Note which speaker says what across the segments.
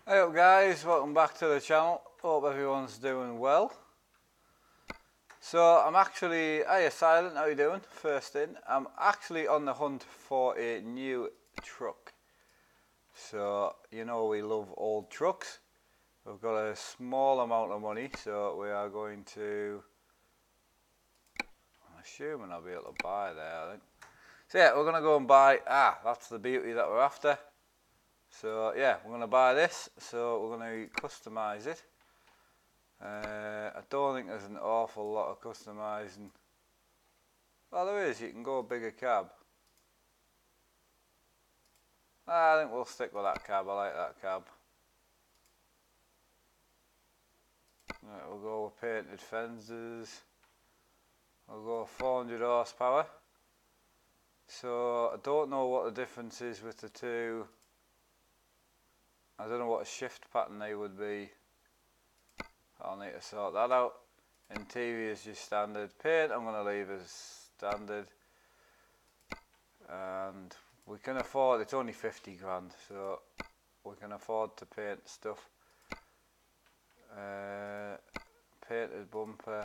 Speaker 1: Hey up guys, welcome back to the channel. Hope everyone's doing well. So I'm actually, hiya Silent, how you doing? First in, I'm actually on the hunt for a new truck. So you know we love old trucks. We've got a small amount of money, so we are going to, I'm assuming I'll be able to buy there, I think. So yeah, we're going to go and buy, that's the beauty that we're after. So yeah, we're going to buy this, so we're going to customise it. I don't think there's an awful lot of customising. Well, there is, you can go a bigger cab. I think we'll stick with that cab, I like that cab. Right, we'll go with painted fences. We'll go 400 horsepower. So I don't know what the difference is with the two. I don't know what a shift pattern they would be. I'll need to sort that out. Interior is just standard. Paint I'm going to leave as standard. And we can afford, it's only 50 grand, so we can afford to paint stuff. Painted bumper.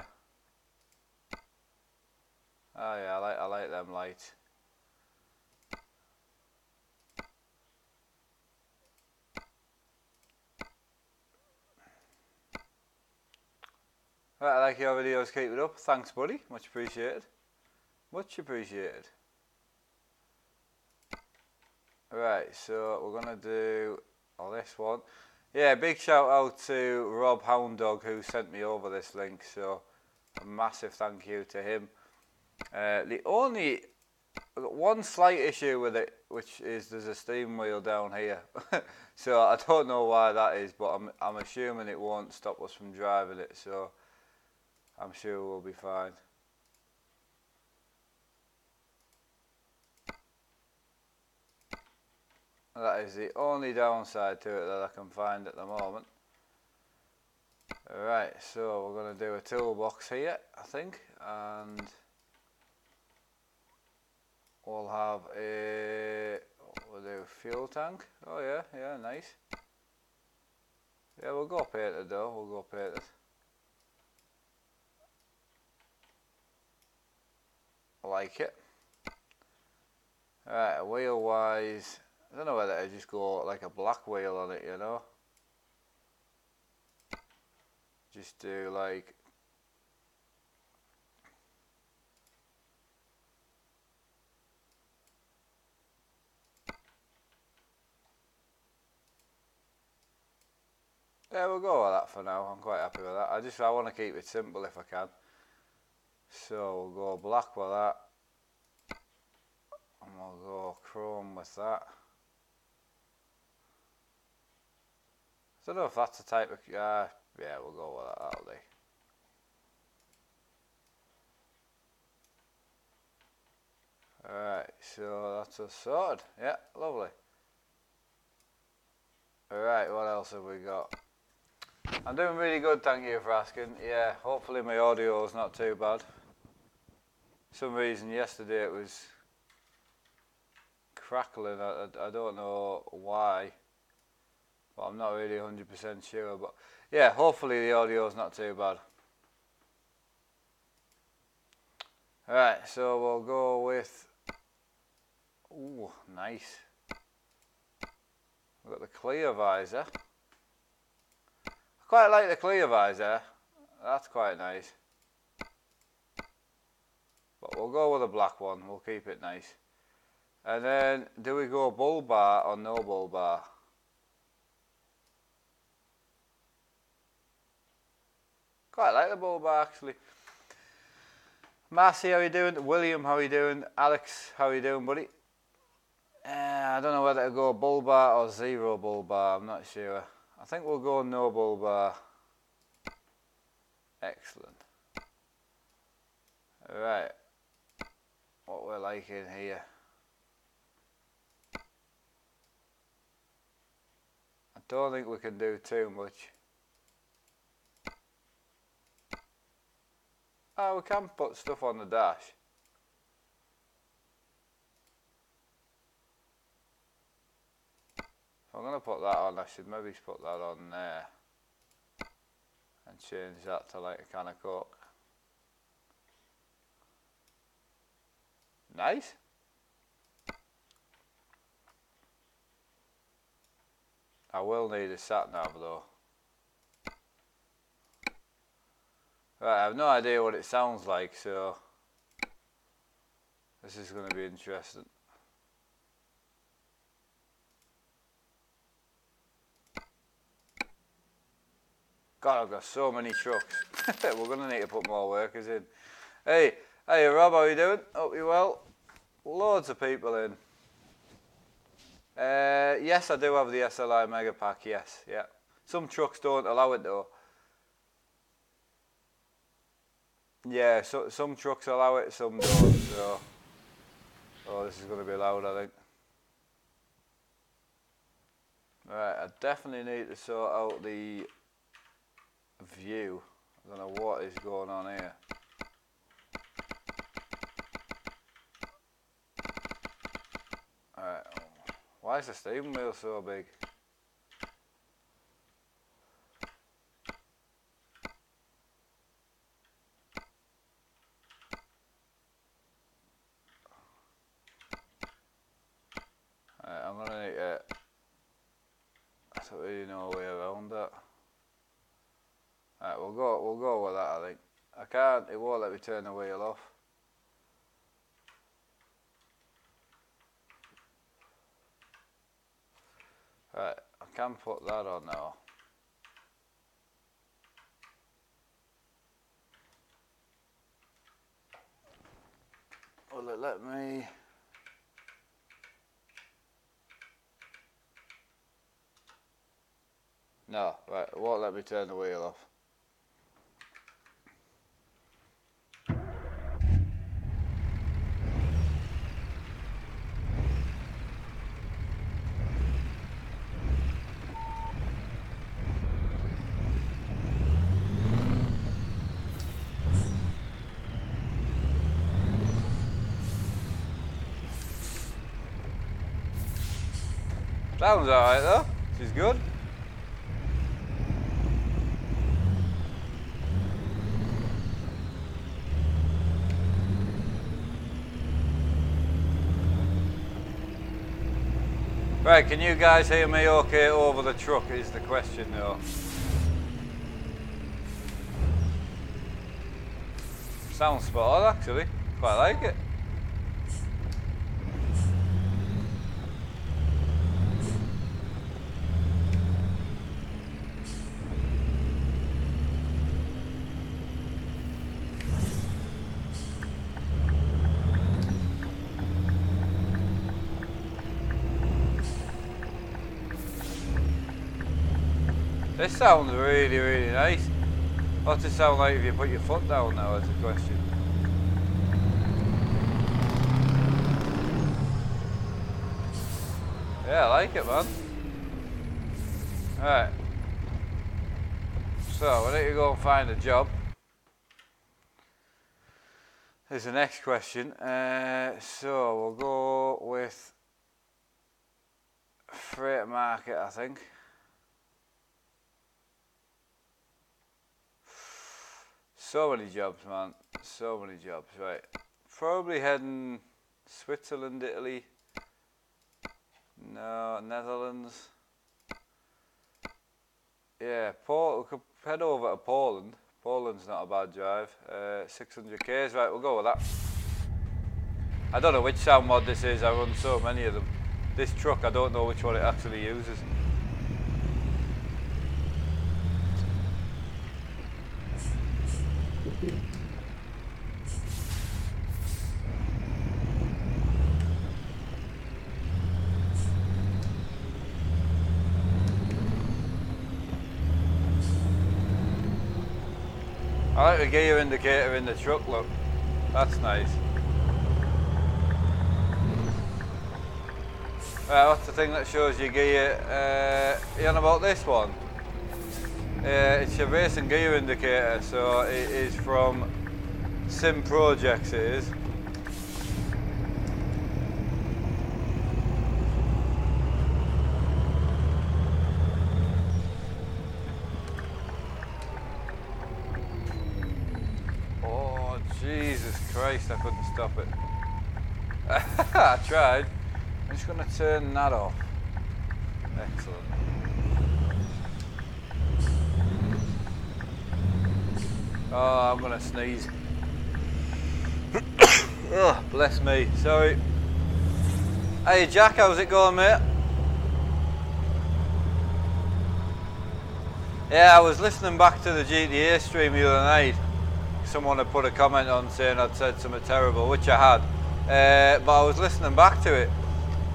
Speaker 1: Oh yeah, I like them lights. Right, I like your videos, keep it up. Thanks buddy, much appreciated. Much appreciated. Right, so we're gonna do this one. Yeah, big shout out to Rob Hounddog who sent me over this link, so a massive thank you to him. The only one slight issue with it, which is there's a steam wheel down here. So I don't know why that is, but I'm assuming it won't stop us from driving it, so I'm sure we'll be fine. That is the only downside to it that I can find at the moment. Right, so we're going to do a toolbox here, I think, and we'll have we'll do fuel tank. Oh yeah, nice. Yeah, we'll go painted though, we'll go painted. I like it. Right, wheel wise, I don't know whether I just go like a black wheel on it, you know. Just do like, yeah, we'll go with that for now. I'm quite happy with that. I want to keep it simple if I can. So we'll go black with that. And we'll go chrome with that. I don't know if that's the type of, yeah, we'll go with that, that'll do. Alright, so that's us sorted. Yeah, lovely. Alright, what else have we got? I'm doing really good, thank you for asking. Yeah, hopefully my audio is not too bad. For some reason yesterday it was crackling, I don't know why. But I'm not really 100% sure, but yeah, hopefully the audio is not too bad. Alright, so we'll go with, ooh, nice. We've got the clear visor. I quite like the clear visor, that's quite nice. But we'll go with a black one, we'll keep it nice. And then, do we go bull bar or no bull bar? Quite like the bull bar actually. Marcy, how you doing? William, how you doing? Alex, how you doing, buddy? I don't know whether to go bull bar or zero bull bar, I'm not sure. I think we'll go no bull bar. Excellent. Right, what we're liking here. I don't think we can do too much. Oh, we can put stuff on the dash. I'm going to put that on. I should maybe put that on there and change that to like a can of Coke. Nice. I will need a sat nav though. Right, I have no idea what it sounds like, so this is going to be interesting. God, I've got so many trucks. We're going to need to put more workers in. Hey Rob, how you doing? Hope you're well. Loads of people in. Yes, I do have the SLI Mega Pack, yes, yeah. Some trucks don't allow it though. Yeah, so some trucks allow it, some don't, so... Oh, this is going to be loud, I think. Right, I definitely need to sort out the view. I don't know what is going on here. Alright, why is the steering wheel so big? Alright, I'm gonna need to... I don't really know a way around that. Alright, we'll go with that, I think. I can't, it won't let me turn the wheel off. Right, I can put that on now. Will it let me? No, right, it won't let me turn the wheel off. Sounds alright though, which is good. Right, can you guys hear me okay over the truck is the question though. Sounds spot on actually, quite like it. This sounds really, really nice. What's it sound like if you put your foot down now is the question. Yeah, I like it, man. Alright. So, we need to go and find a job. Here's the next question. So, we'll go with freight market, I think. So many jobs, man. So many jobs, right. Probably heading Switzerland, Italy. No, Netherlands. Yeah, we could head over to Poland. Poland's not a bad drive. 600 k's, right, we'll go with that. I don't know which sound mod this is, I run so many of them. This truck, I don't know which one it actually uses. I like the gear indicator in the truck, look. That's nice. Right, what's the thing that shows you gear? You on about this one? It's your race and gear indicator, so it is from Sim Projects, it is. Jesus Christ, I couldn't stop it. I tried. I'm just going to turn that off. Excellent. Oh, I'm going to sneeze. Oh, bless me. Sorry. Hey Jack, how's it going, mate? Yeah, I was listening back to the GTA stream the other night. Someone had put a comment on saying I'd said something terrible, which I had. But I was listening back to it,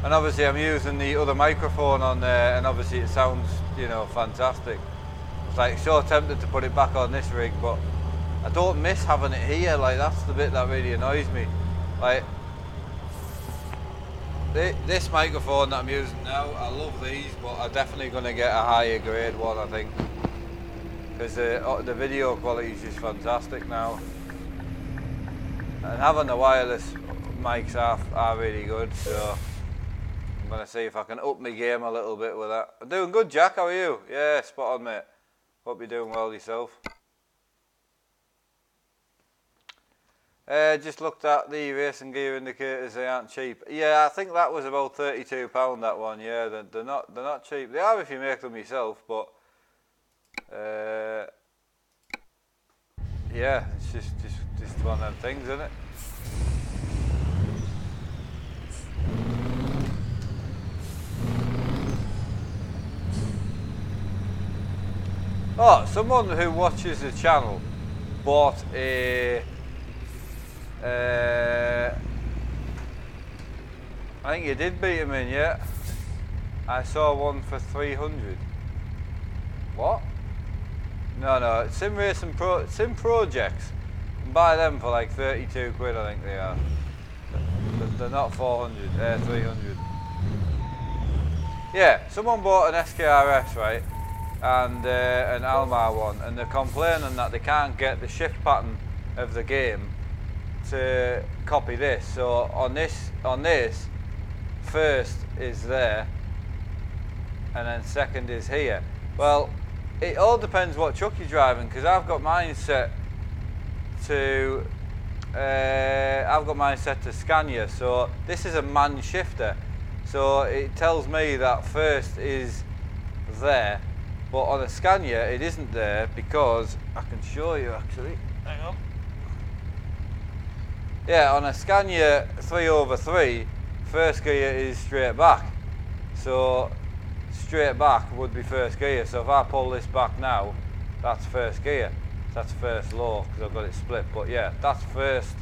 Speaker 1: and obviously I'm using the other microphone on there, and obviously it sounds, you know, fantastic. I was like so tempted to put it back on this rig, but I don't miss having it here. Like, that's the bit that really annoys me. Like, this microphone that I'm using now, I love these, but I'm definitely going to get a higher grade one, I think, because the video quality is just fantastic now, and having the wireless mics are really good. So I'm going to see if I can up my game a little bit with that. I'm doing good, Jack. How are you? Yeah, spot on, mate. Hope you're doing well yourself. Just looked at the racing gear indicators. They aren't cheap. Yeah, I think that was about £32. That one. Yeah, they're not cheap. They are if you make them yourself, but yeah, it's just one of them things, isn't it? Oh, someone who watches the channel bought a. I think you did beat him in, yeah. I saw one for 300. What? No, Sim Racing Sim Projects. You can buy them for like 32 quid, I think they are. They're not 400, 300. Yeah, someone bought an SKRS, right? And an Almar one, and they're complaining that they can't get the shift pattern of the game to copy this. So on this, first is there, and then second is here. Well, it all depends what truck you're driving, because I've got mine set to Scania. So this is a man shifter, so it tells me that first is there, but on a Scania it isn't there, because I can show you actually. Hang on. Yeah, on a Scania 3/3, first gear is straight back. So straight back would be first gear. So if I pull this back now, that's first gear. That's first low, because I've got it split. But yeah, that's first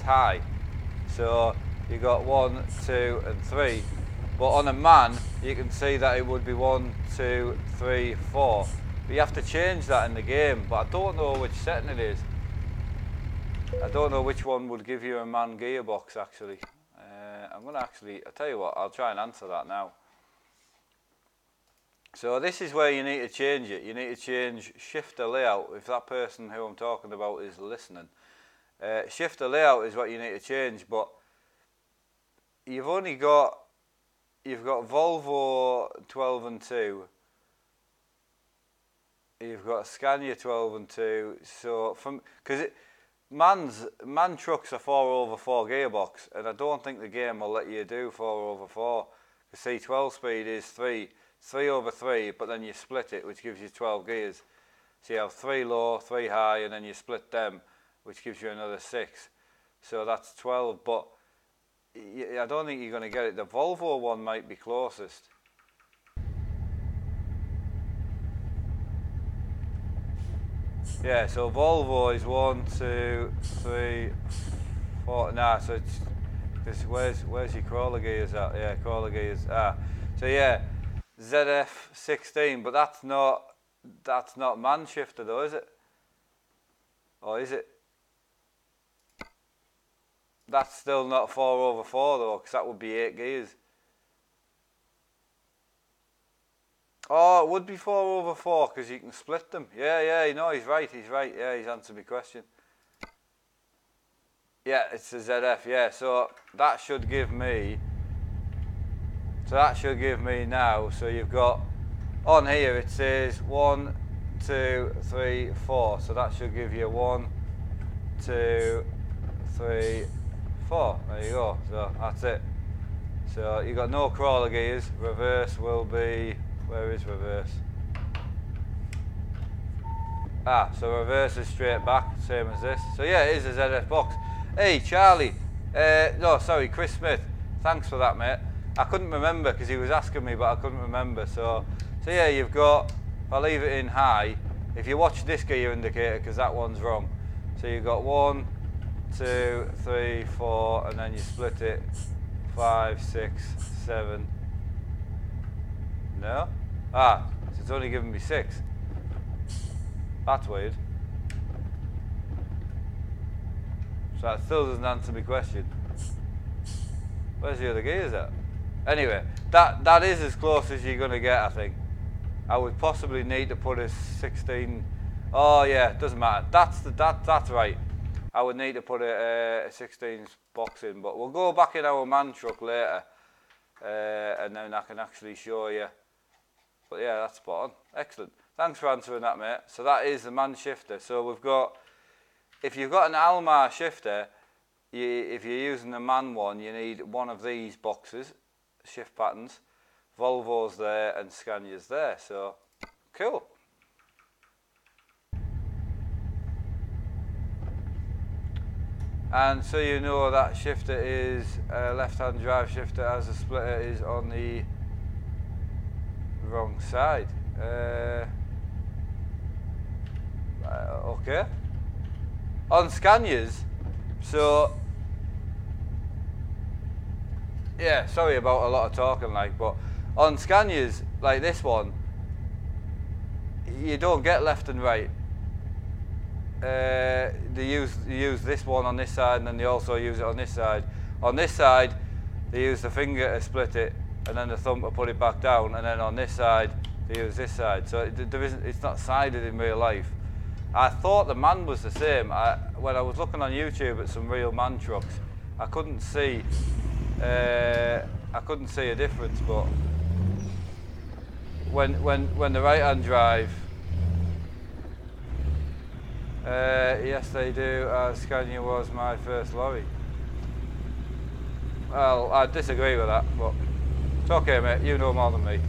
Speaker 1: high. So you got 1, 2 and 3. But on a man, you can see that it would be 1, 2, 3, 4. But you have to change that in the game, but I don't know which setting it is. I don't know which one would give you a man gearbox, actually. I'm going to I'll tell you what, I'll try and answer that now. So this is where you need to change it. You need to change shifter layout, if that person who I'm talking about is listening. Shifter layout is what you need to change, but you've got Volvo 12 and 2. You've got a Scania 12 and 2. So because man trucks are 4/4 gearbox, and I don't think the game will let you do 4/4. The C12 speed is 3/3, but then you split it, which gives you 12 gears. So you have 3 low, 3 high, and then you split them, which gives you another 6. So that's 12, but I don't think you're going to get it. The Volvo one might be closest. Yeah, so Volvo is 1, 2, 3, 4. Nah, so it's where's your crawler gears at? Yeah, crawler gears. So yeah, ZF16, but that's not man shifter though, is it? Or is it? That's still not 4/4 though, because that would be 8 gears. Oh, it would be 4/4 because you can split them. Yeah, no, he's right. Yeah, he's answered my question. Yeah, it's a ZF, yeah, so that should give me now, so you've got, on here it says 1, 2, 3, 4, so that should give you 1, 2, 3, 4. There you go. So that's it. So you got no crawler gears. Reverse will be, where is reverse? Ah, so reverse is straight back, same as this. So yeah, it is a ZF box. Hey Charlie, no sorry, Chris Smith. Thanks for that, mate. I couldn't remember because he was asking me, but I couldn't remember. So yeah, you've got. If I leave it in high, if you watch this gear indicator, because that one's wrong. So you've got 1, 2, 3, 4, and then you split it 5, 6, 7. No? Ah, so it's only giving me 6. That's weird. So that still doesn't answer my question. Where's the other gears at? Anyway, that is as close as you're going to get, I think. I would possibly need to put a 16. Oh yeah, doesn't matter. That's right. I would need to put a 16 box in, but we'll go back in our man truck later, and then I can actually show you. But yeah, that's spot on. Excellent. Thanks for answering that, mate. So that is the man shifter. So we've got, if you've got an Almar shifter, if you're using the man one, you need one of these boxes, shift patterns. Volvo's there and Scania's there, so cool. And so you know that shifter is a left-hand drive shifter, as the splitter is on the wrong side. Okay. On Scania's, so yeah, sorry about a lot of talking, like, but on Scania's, like this one, you don't get left and right. They use this one on this side, and then they also use it on this side. On this side, they use the finger to split it, and then the thumb to put it back down. And then on this side, they use this side. So it's not sided in real life. I thought the man was the same. When I was looking on YouTube at some real man trucks, I couldn't see a difference, but when the right-hand drive, yes they do. Scania was my first lorry. Well, I disagree with that, but it's okay, mate. You know more than me.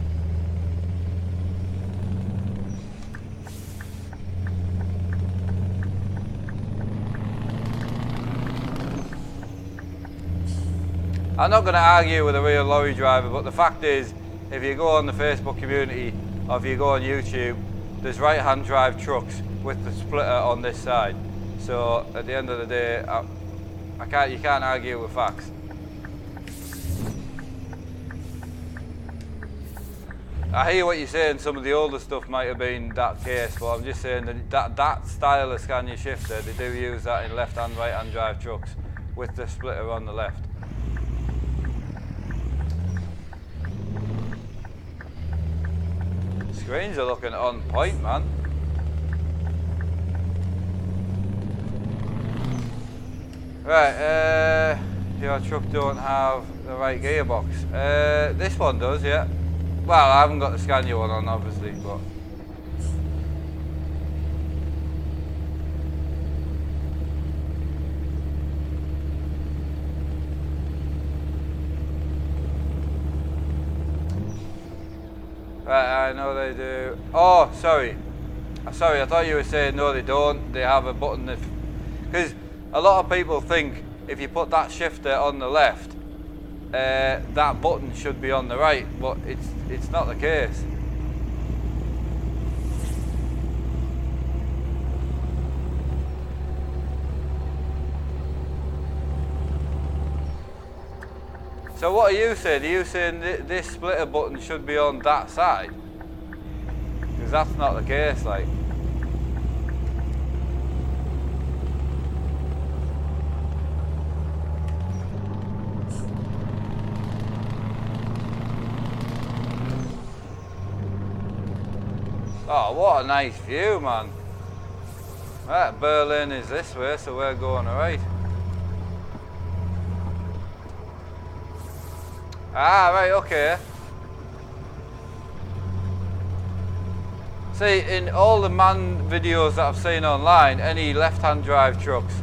Speaker 1: I'm not going to argue with a real lorry driver, but the fact is, if you go on the Facebook community or if you go on YouTube, there's right-hand drive trucks with the splitter on this side. So at the end of the day, you can't argue with facts. I hear what you're saying. Some of the older stuff might have been that case, but I'm just saying that style of Scania shifter, they do use that in left-hand, right-hand drive trucks with the splitter on the left. Screens are looking on point, man. Right, your truck don't have the right gearbox. This one does, yeah. Well, I haven't got the Scania one on, obviously, but... Right, I know they do. Oh, sorry. Sorry, I thought you were saying no, they don't. They have a button that... Because a lot of people think if you put that shifter on the left, that button should be on the right, but it's not the case. So what are you saying? Are you saying this splitter button should be on that side? Because that's not the case, like. Oh, what a nice view, man. Right, Berlin is this way, so we're going right. Ah, right, okay. See, in all the man videos that I've seen online, any left-hand drive trucks,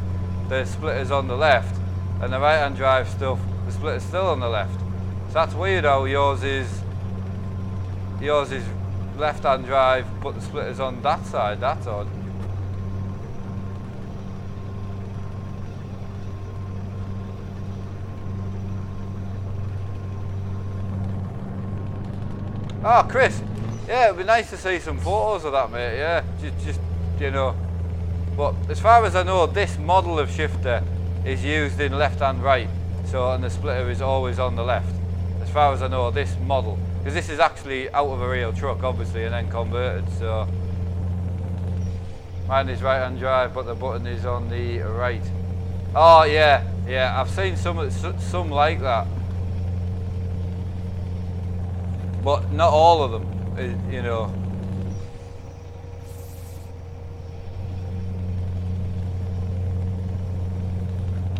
Speaker 1: the splitter's on the left, and the right hand drive stuff, the splitter's still on the left. So that's weird how yours is left hand drive, but the splitter's on that side. That's odd. Oh, Chris, yeah, it'd be nice to see some photos of that, mate. Yeah, just you know. But as far as I know, this model of shifter is used in left and right, so, and the splitter is always on the left. As far as I know, this model, because this is actually out of a real truck, obviously, and then converted. So mine is right hand drive, but the button is on the right. Oh yeah, yeah, I've seen some like that. But not all of them, you know.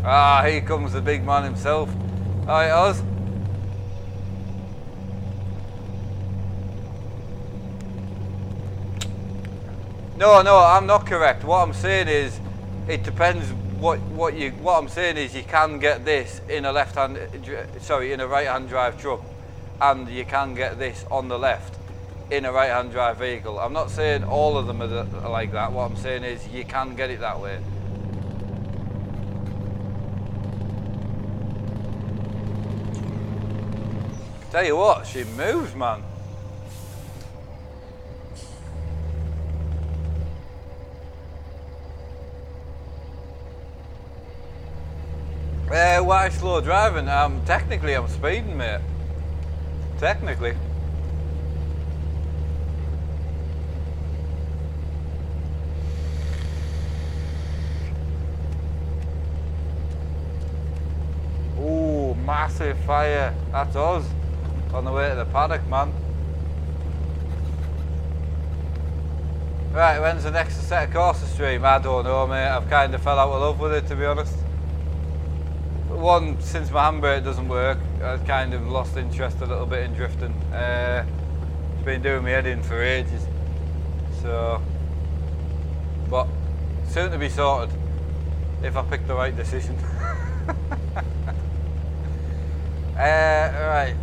Speaker 1: Ah, here comes the big man himself. Alright, Oz. No, I'm not correct. What I'm saying is, it depends. What I'm saying is, you can get this in a in a right-hand drive truck, and you can get this on the left in a right-hand drive vehicle. I'm not saying all of them are like that. What I'm saying is you can get it that way. Tell you what, she moves, man. Why slow driving? Technically I'm speeding, mate. Technically. Ooh, massive fire. That's us. On the way to the paddock, man. Right, when's the next set of courses stream? I don't know, mate. I've kind of fell out of love with it, to be honest. One, since my handbrake doesn't work, I've kind of lost interest a little bit in drifting. It's been doing me head in for ages. So, but soon to be sorted if I pick the right decision. Right.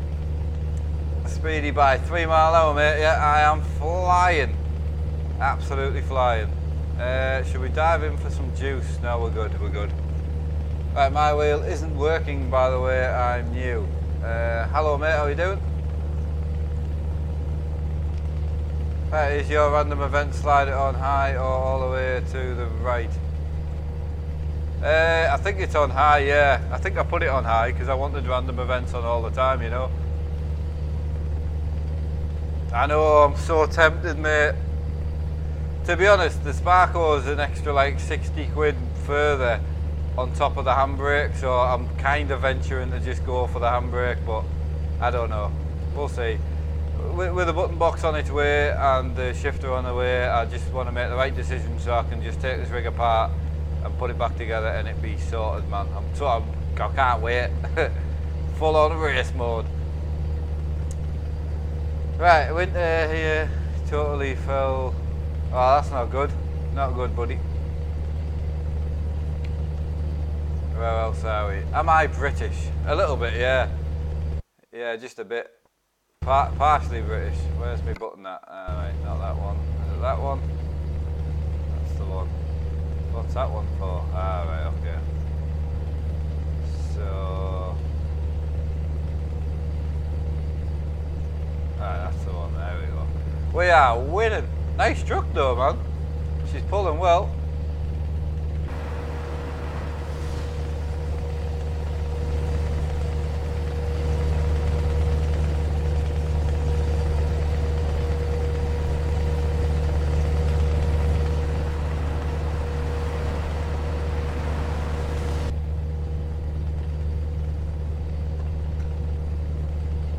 Speaker 1: Speedy by 3 mile an hour, mate. Yeah, I am flying. Absolutely flying. Should we dive in for some juice? No, we're good, we're good. Right, my wheel isn't working, by the way. I'm new. Hello, mate, how are you doing? Right, is your random event slider on high or all the way to the right? I think it's on high, yeah. I think I put it on high because I wanted random events on all the time, you know. I know, I'm so tempted, mate. To be honest, the Sparko is an extra like 60 quid further on top of the handbrake, so I'm kind of venturing to just go for the handbrake, but I don't know. We'll see. With the button box on its way and the shifter on the way, I just want to make the right decision so I can just take this rig apart and put it back together and it be sorted, man. I can't wait. Full on race mode. Right, winter here, totally fell. Oh, that's not good. Not good, buddy. Where else are we? Am I British? A little bit, yeah. Yeah, just a bit. Partially British. Where's my button at? Alright, not that one. Is it that one? That's the one. What's that one for? Alright, okay. So... Alright, that's the one. There we go. We are winning. Nice truck though, man. She's pulling well.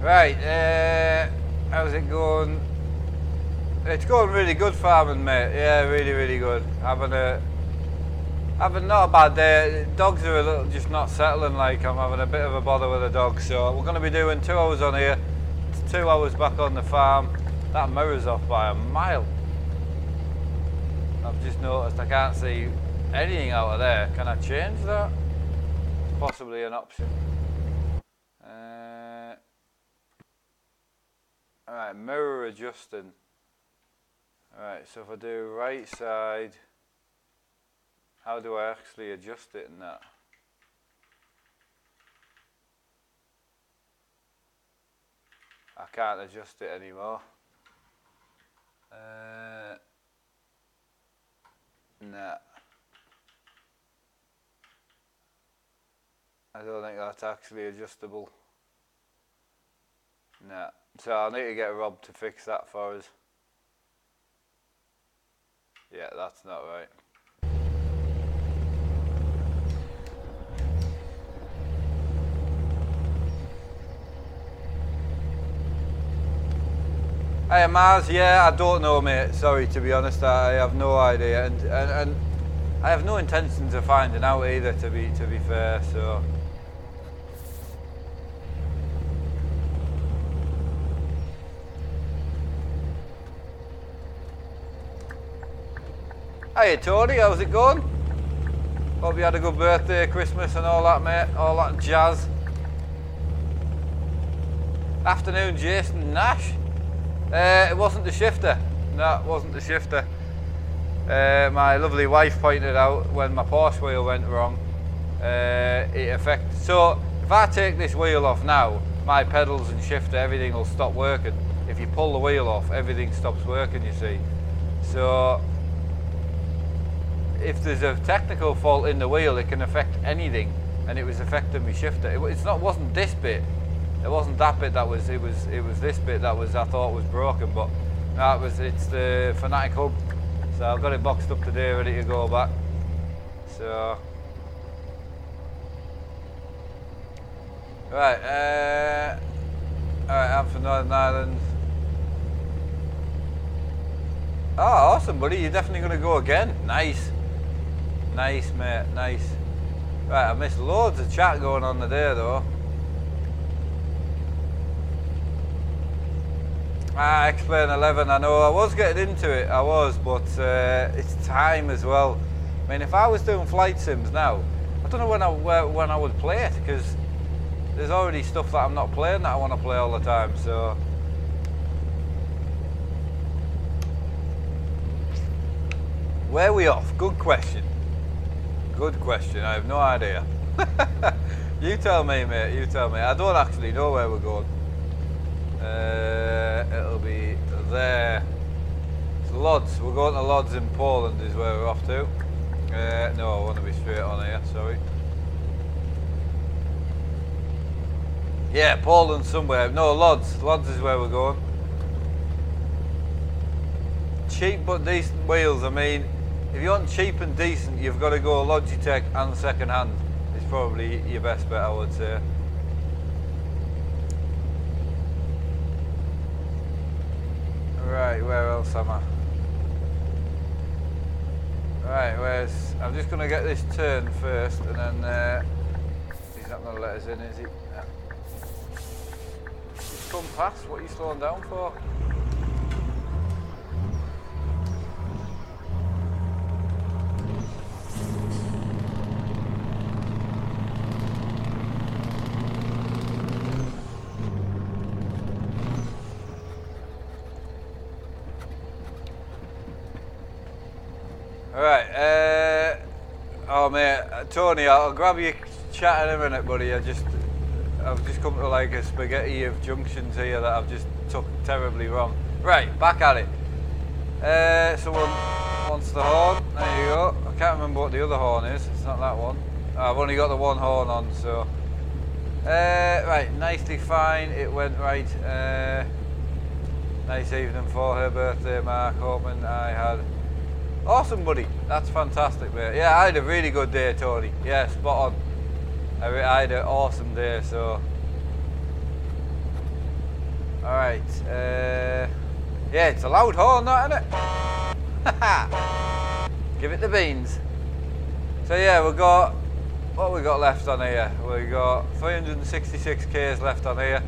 Speaker 1: Right, how's it going? It's going really good farming, mate. Yeah, really, really good. Having not a bad day. Dogs are a little just not settling. Like I'm having a bit of a bother with the dogs. So we're going to be doing 2 hours on here, 2 hours back on the farm. That mirror's off by a mile. I've just noticed I can't see anything out of there. Can I change that? Possibly an option. Alright, mirror adjusting. Alright, so if I do right side, how do I actually adjust it in that? I can't adjust it anymore. Nah. I don't think that's actually adjustable. Nah. So I'll need to get Rob to fix that for us. Yeah, that's not right. Hey Mars, yeah, I don't know mate, sorry to be honest, I have no idea and I have no intentions of finding out either to be fair, so. Hey Tony, how's it going? Hope you had a good birthday, Christmas and all that mate, all that jazz. Afternoon Jason Nash. It wasn't the shifter. No, it wasn't the shifter. My lovely wife pointed out when my Porsche wheel went wrong, it affects. So if I take this wheel off now, my pedals and shifter, everything will stop working. If you pull the wheel off, everything stops working, you see. So if there's a technical fault in the wheel, it can affect anything, and it was affecting my shifter. Wasn't this bit. It wasn't that bit that was. It was this bit that was. I thought was broken, but no, it's the Fanatic hub. So I've got it boxed up today, ready to go back. So right, I'm from Northern Ireland. Oh, awesome, buddy! You're definitely going to go again. Nice, nice, mate. Nice. Right, I missed loads of chat going on today, though. Explain 11, I know, I was getting into it, I was, but it's time as well. I mean, if I was doing flight sims now, I don't know when I would play it, because there's already stuff that I'm not playing that I want to play all the time, so. Where are we off? Good question. Good question, I have no idea. You tell me, mate, you tell me. I don't actually know where we're going. It'll be there. It's Lodz. We're going to Lodz in Poland is where we're off to. No, I want to be straight on here, sorry. Yeah, Poland somewhere. No, Lodz. Lodz is where we're going. Cheap but decent wheels. I mean, if you want cheap and decent, you've got to go Logitech and second hand. It's probably your best bet, I would say. Right, where else am I? Right, I'm just going to get this turn first and then he's not going to let us in, is he? Yeah. Just come past, what are you slowing down for? Alright, oh mate, Tony, I'll grab your chat in a minute, buddy. I've just come to like a spaghetti of junctions here that I've just took terribly wrong. Right, back at it. Someone wants the horn, there you go. I can't remember what the other horn is, it's not that one. I've only got the one horn on, so. Right, nicely fine, it went right. Nice evening for her birthday, Mark, hoping I had. Awesome, buddy. That's fantastic, mate. Yeah, I had a really good day, Tony. Yeah, spot on. I had an awesome day, so. Alright. Yeah, it's a loud horn, that, isn't it? Give it the beans. So, yeah, we've got. What we got left on here? We got 366 Ks left on here.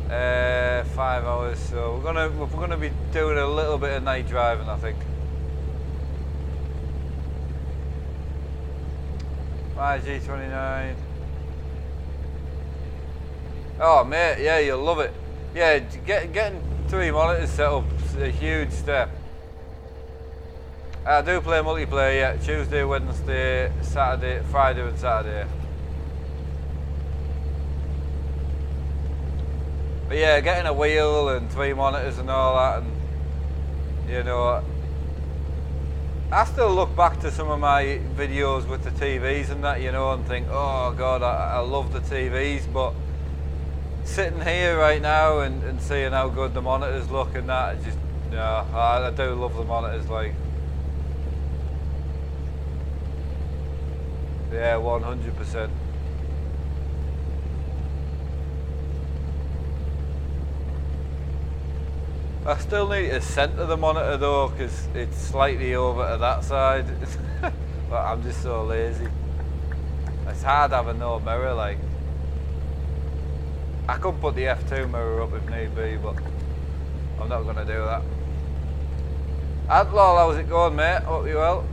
Speaker 1: 5 hours, so we're gonna be doing a little bit of night driving, I think. My G29. Oh mate, yeah, you'll love it. Yeah, getting 3 monitors set up is a huge step. I do play multiplayer, yeah, Tuesday, Wednesday, Saturday, Friday and Saturday. But yeah, getting a wheel and 3 monitors and all that, and you know, I still look back to some of my videos with the TVs and that, you know, and think, oh God, I love the TVs, but sitting here right now and seeing how good the monitors look and that, just, no, I do love the monitors, like. Yeah, 100%. I still need to centre the monitor though, because it's slightly over to that side. But I'm just so lazy. It's hard having no mirror, like. I could put the F2 mirror up if need be, but I'm not going to do that. Outlaw, how's it going, mate? Hope you well.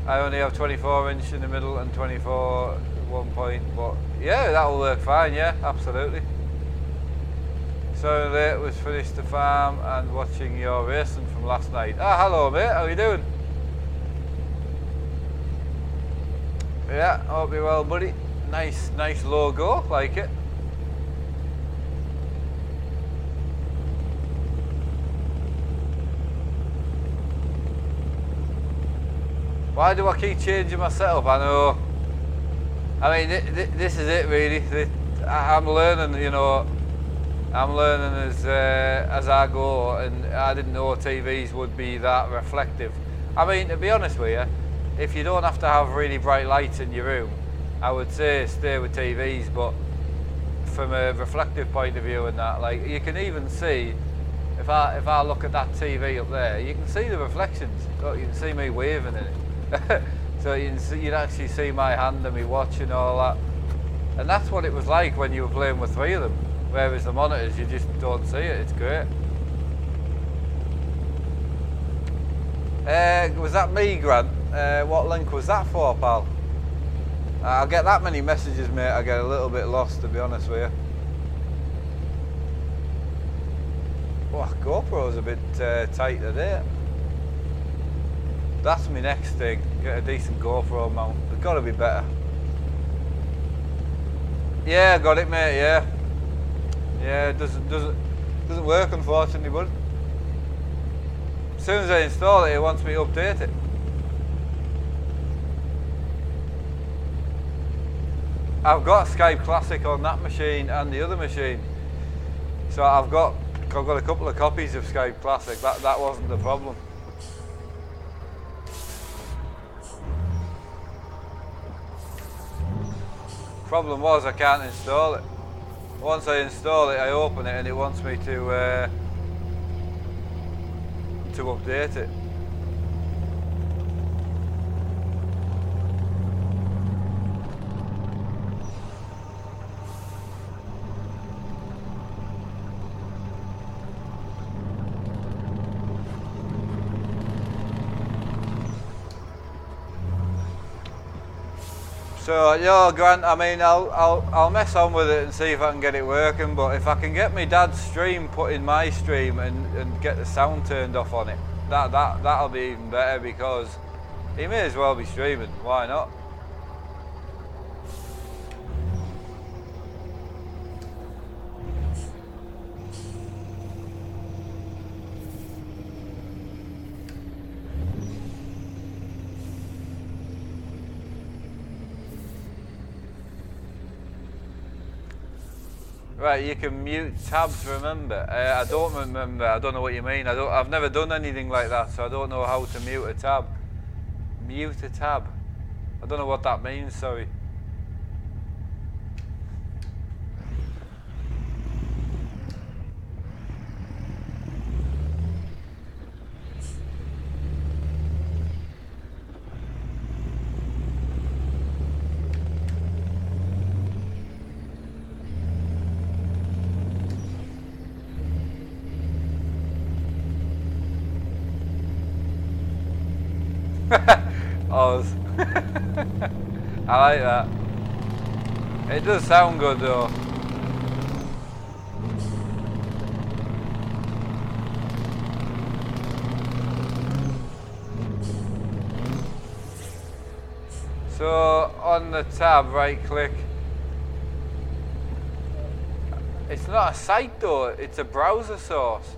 Speaker 1: I only have 24-inch in the middle and 24 1 point, but yeah, that'll work fine, yeah, absolutely. So late was finished the farm and watching your racing from last night. Ah, hello mate, how you doing? Yeah, hope you're well, buddy. Nice logo, like it. Why do I keep changing my setup? I know. I mean, this is it really. I'm learning, you know. I'm learning as I go, and I didn't know TVs would be that reflective. I mean, to be honest with you, if you don't have to have really bright lights in your room, I would say stay with TVs, but from a reflective point of view and that, like, you can even see, if I look at that TV up there, you can see the reflections. Look, you can see me waving in it. So you'd actually see my hand and me watch and all that. And that's what it was like when you were playing with 3 of them. Whereas the monitors, you just don't see it. It's great. Was that me, Grant? What link was that for, pal? I'll get that many messages, mate. I get a little bit lost, to be honest with you. Oh, GoPro's a bit tight today. That's my next thing. Get a decent GoPro mount. It's got to be better. Yeah, got it, mate. Yeah. Yeah, it doesn't work, unfortunately, bud. As soon as I install it, it wants me to update it. I've got Skype Classic on that machine and the other machine, so I've got a couple of copies of Skype Classic. That wasn't the problem. Problem was I can't install it. Once I install it, I open it and it wants me to update it. So yeah, Grant, I mean, I'll mess on with it and see if I can get it working. But if I can get my dad's stream put in my stream and get the sound turned off on it, that'll be even better, because he may as well be streaming. Why not? Right, you can mute tabs, remember? I don't remember, I don't know what you mean. I've never done anything like that, so I don't know how to mute a tab. Mute a tab. I don't know what that means, sorry. Oz. I like that. It does sound good though. So on the tab, right click. It's not a site though, it's a browser source.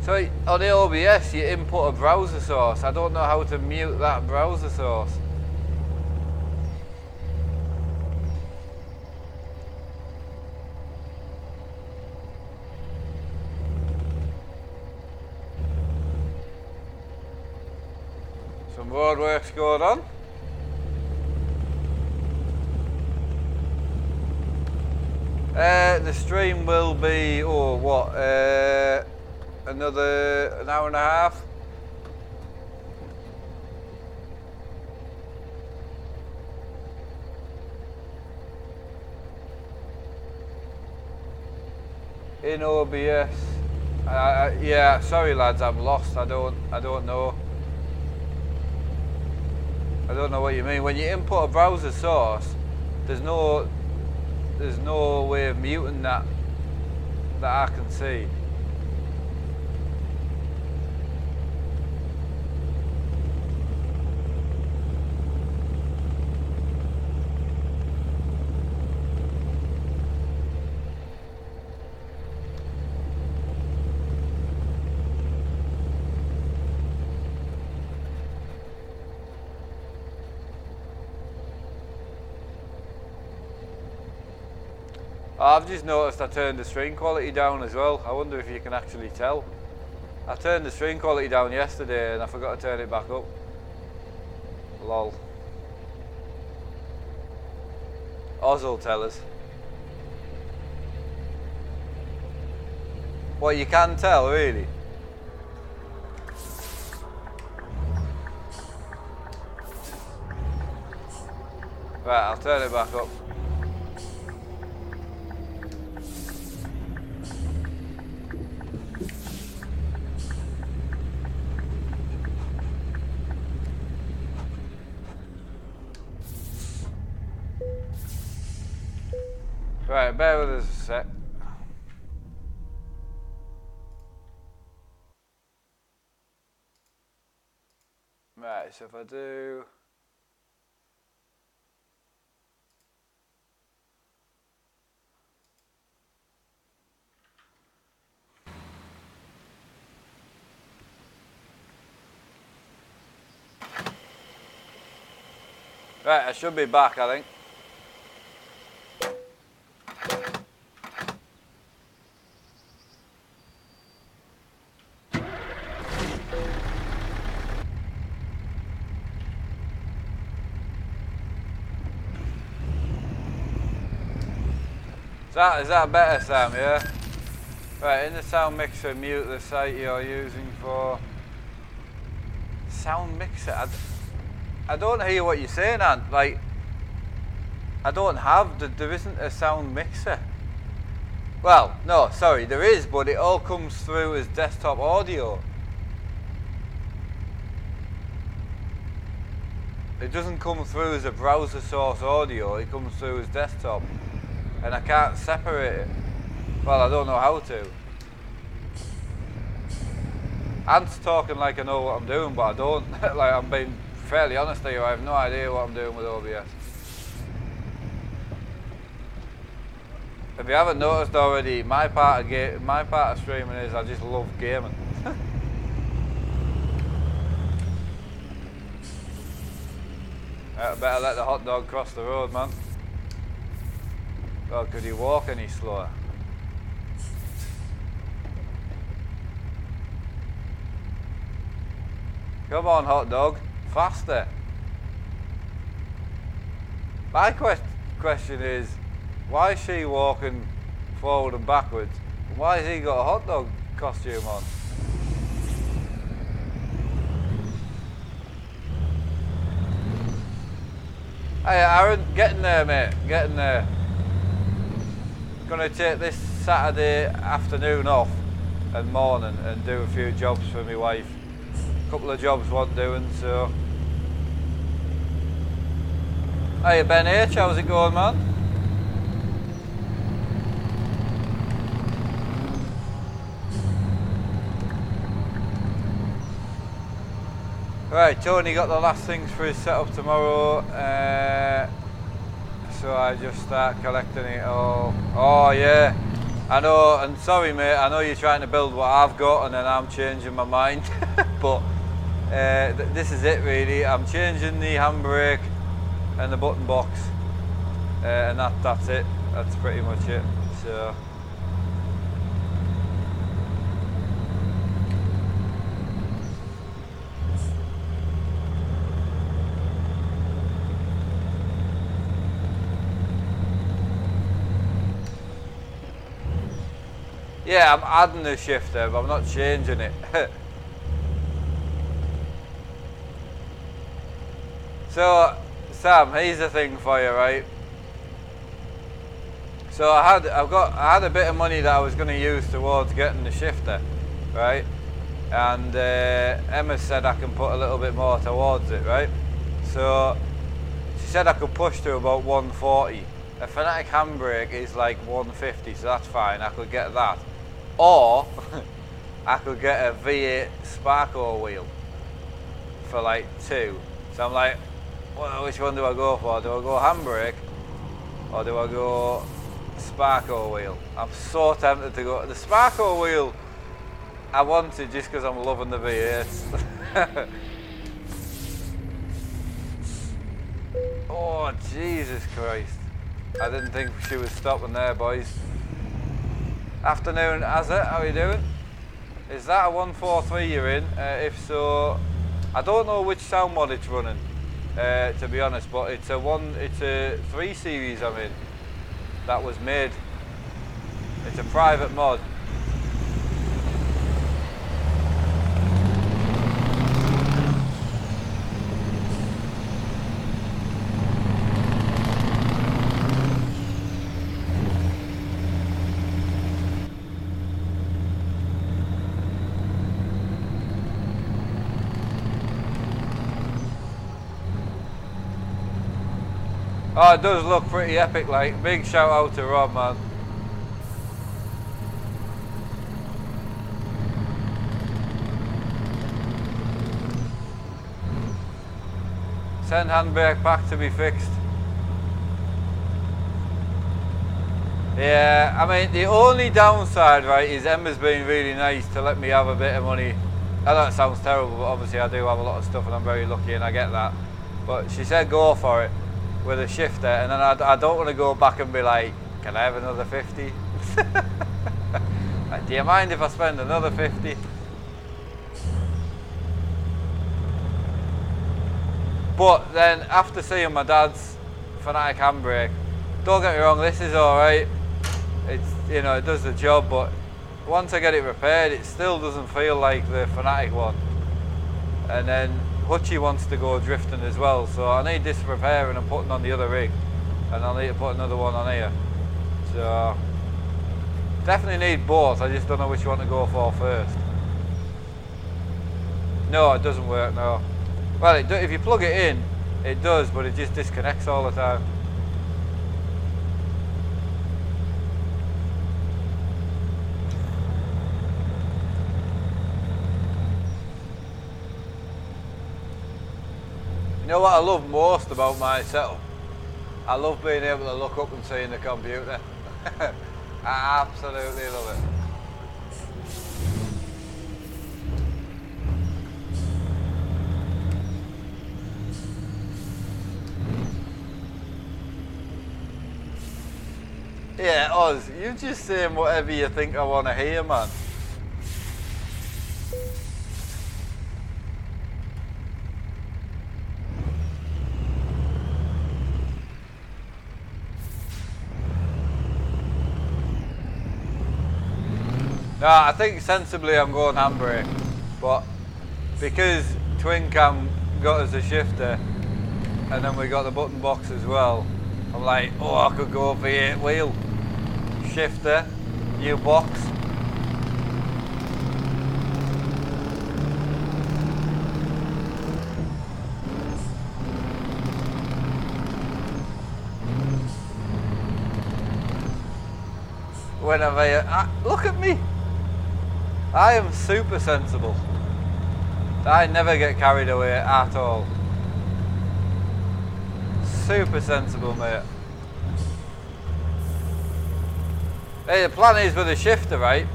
Speaker 1: So on the OBS you input a browser source. I don't know how to mute that browser source. Some roadworks going on. The stream will be, another an hour and a half. In OBS. Yeah, sorry lads, I'm lost. I don't know. I don't know what you mean. When you input a browser source, there's no way of muting that I can see. I've just noticed I turned the screen quality down as well. I wonder if you can actually tell. I turned the screen quality down yesterday and I forgot to turn it back up. Lol. Oz will tell us. What, you can tell, really? Right, I'll turn it back up. Right, bear with us a sec. Right, so if I do... Right, I should be back, I think. Is that better, Sam, yeah? Right, in the sound mixer, mute the site you're using for... Sound mixer? I don't hear what you're saying, Ant. Like, I don't have, there isn't a sound mixer. Well, no, sorry, there is, but it all comes through as desktop audio. It doesn't come through as a browser source audio, it comes through as desktop. And I can't separate it. Well, I don't know how to. Ant's talking like I know what I'm doing, but I don't. Like, I'm being fairly honest with you, I have no idea what I'm doing with OBS. If you haven't noticed already, my part of streaming is I just love gaming. Better let the hot dog cross the road, man. Well, could he walk any slower? Come on, hot dog, faster. My question is, why is she walking forward and backwards? And why has he got a hot dog costume on? Hey Aaron, getting there, mate, getting there. Gonna take this Saturday afternoon off and morning and do a few jobs for my wife. couple of jobs want doing, so. Hey Ben H, how's it going, man? Right, Tony got the last things for his setup tomorrow, so I just start collecting it all. Oh yeah, I know, and sorry mate, I know you're trying to build what I've got and then I'm changing my mind, but this is it really. I'm changing the handbrake and the button box, and that's it. That's pretty much it. So. Yeah, I'm adding the shifter, but I'm not changing it. So, Sam, here's the thing for you, right? So I had a bit of money that I was going to use towards getting the shifter, right? And Emma said I can put a little bit more towards it, right? So she said I could push to about 140. A Fanatic handbrake is like 150, so that's fine. I could get that. Or I could get a V8 Sparko wheel for like 2. So I'm like, well, which one do I go for? Do I go handbrake or do I go Sparko wheel? I'm so tempted to go the Sparko wheel. I wanted just because I'm loving the V8s. Oh Jesus Christ! I didn't think she was stopping there, boys. Afternoon, Azza, how are you doing? Is that a 143 you're in? If so, I don't know which sound mod it's running, to be honest, but it's a 3 series I'm in that was made. It's a private mod. Oh, it does look pretty epic, like. Big shout out to Rob, man. Send handbrake back to be fixed. Yeah, I mean, the only downside, right, is Emma's been really nice to let me have a bit of money. I know it sounds terrible, but obviously I do have a lot of stuff and I'm very lucky and I get that. But she said go for it with a shifter, and then I don't want to go back and be like, can I have another 50? Like, do you mind if I spend another 50? But then after seeing my dad's Fanatic handbrake, don't get me wrong, this is alright. It's, you know, it does the job, but once I get it repaired, it still doesn't feel like the Fanatic one. And then Hutchie wants to go drifting as well, so I need this repairing and putting on the other rig, and I'll need to put another one on here. So definitely need both, I just don't know which one to go for first. No, it doesn't work, no. Well, if you plug it in, it does, but it just disconnects all the time. You know what I love most about my setup? I love being able to look up and see in the computer. I absolutely love it. Yeah, Oz, you just saying whatever you think I want to hear, man. No, I think sensibly I'm going handbrake, but because Twin Cam got us a shifter and then we got the button box as well, I'm like, oh, I could go V8 wheel, shifter, new box. whenever you... look at me! I am super sensible. I never get carried away at all. Super sensible, mate. Hey, the plan is with a shifter, right?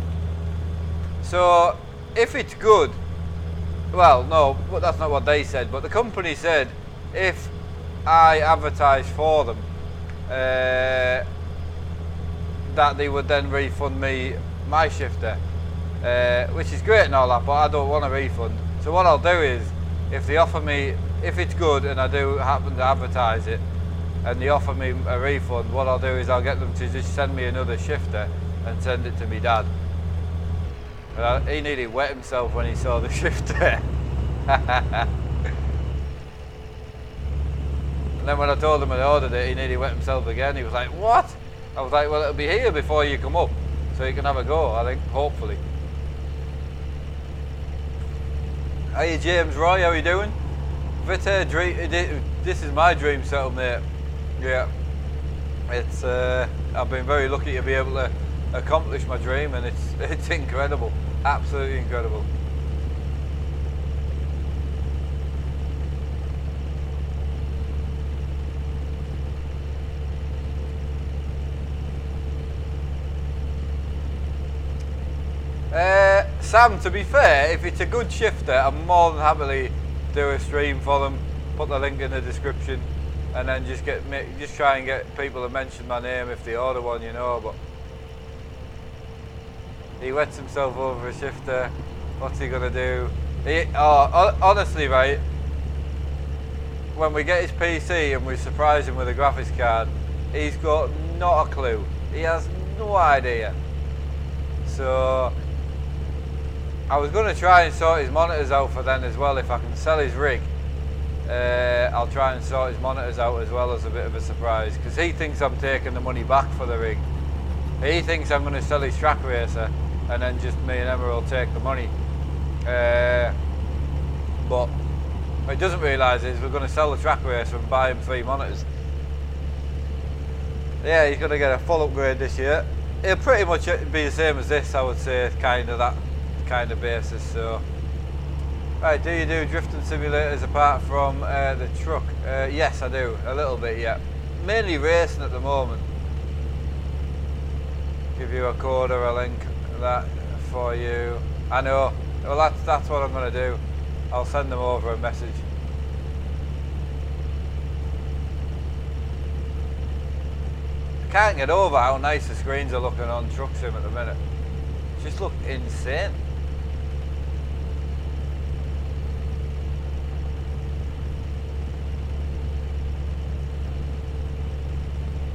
Speaker 1: So, if it's good... Well, no, that's not what they said, but the company said if I advertise for them, that they would then refund me my shifter, which is great and all that, but I don't want a refund. So what I'll do is, if they offer me, if it's good and I do happen to advertise it, and they offer me a refund, what I'll do is I'll get them to just send me another shifter and send it to me dad. He nearly wet himself when he saw the shifter. And then when I told him I ordered it, he nearly wet himself again. He was like, what? I was like, well, it'll be here before you come up, so you can have a go, I think, hopefully. Hey James Roy, how are you doing? This is my dream setup, mate. Yeah. It's I've been very lucky to be able to accomplish my dream, and it's incredible. Absolutely incredible. Sam, to be fair, if it's a good shifter, I'm more than happily do a stream for them, put the link in the description, and then just try and get people to mention my name if they order one, you know. But he wets himself over a shifter. What's he gonna do? Honestly, right, when we get his PC and we surprise him with a graphics card, he's got not a clue. He has no idea. So I was going to try and sort his monitors out for then as well. If I can sell his rig, I'll try and sort his monitors out as well as a bit of a surprise, because he thinks I'm taking the money back for the rig. He thinks I'm going to sell his track racer and then just me and Emma will take the money. But what he doesn't realise is we're going to sell the track racer and buy him 3 monitors. Yeah, he's going to get a full upgrade this year. It'll pretty much be the same as this, I would say, kind of that kind of basis. So, right, do you do drifting simulators apart from the truck? Yes, I do, a little bit, yeah. Mainly racing at the moment. Give you a code or a link that for you. I know. Well, that's what I'm going to do. I'll send them over a message. I can't get over how nice the screens are looking on Truck Sim at the minute. Just look insane.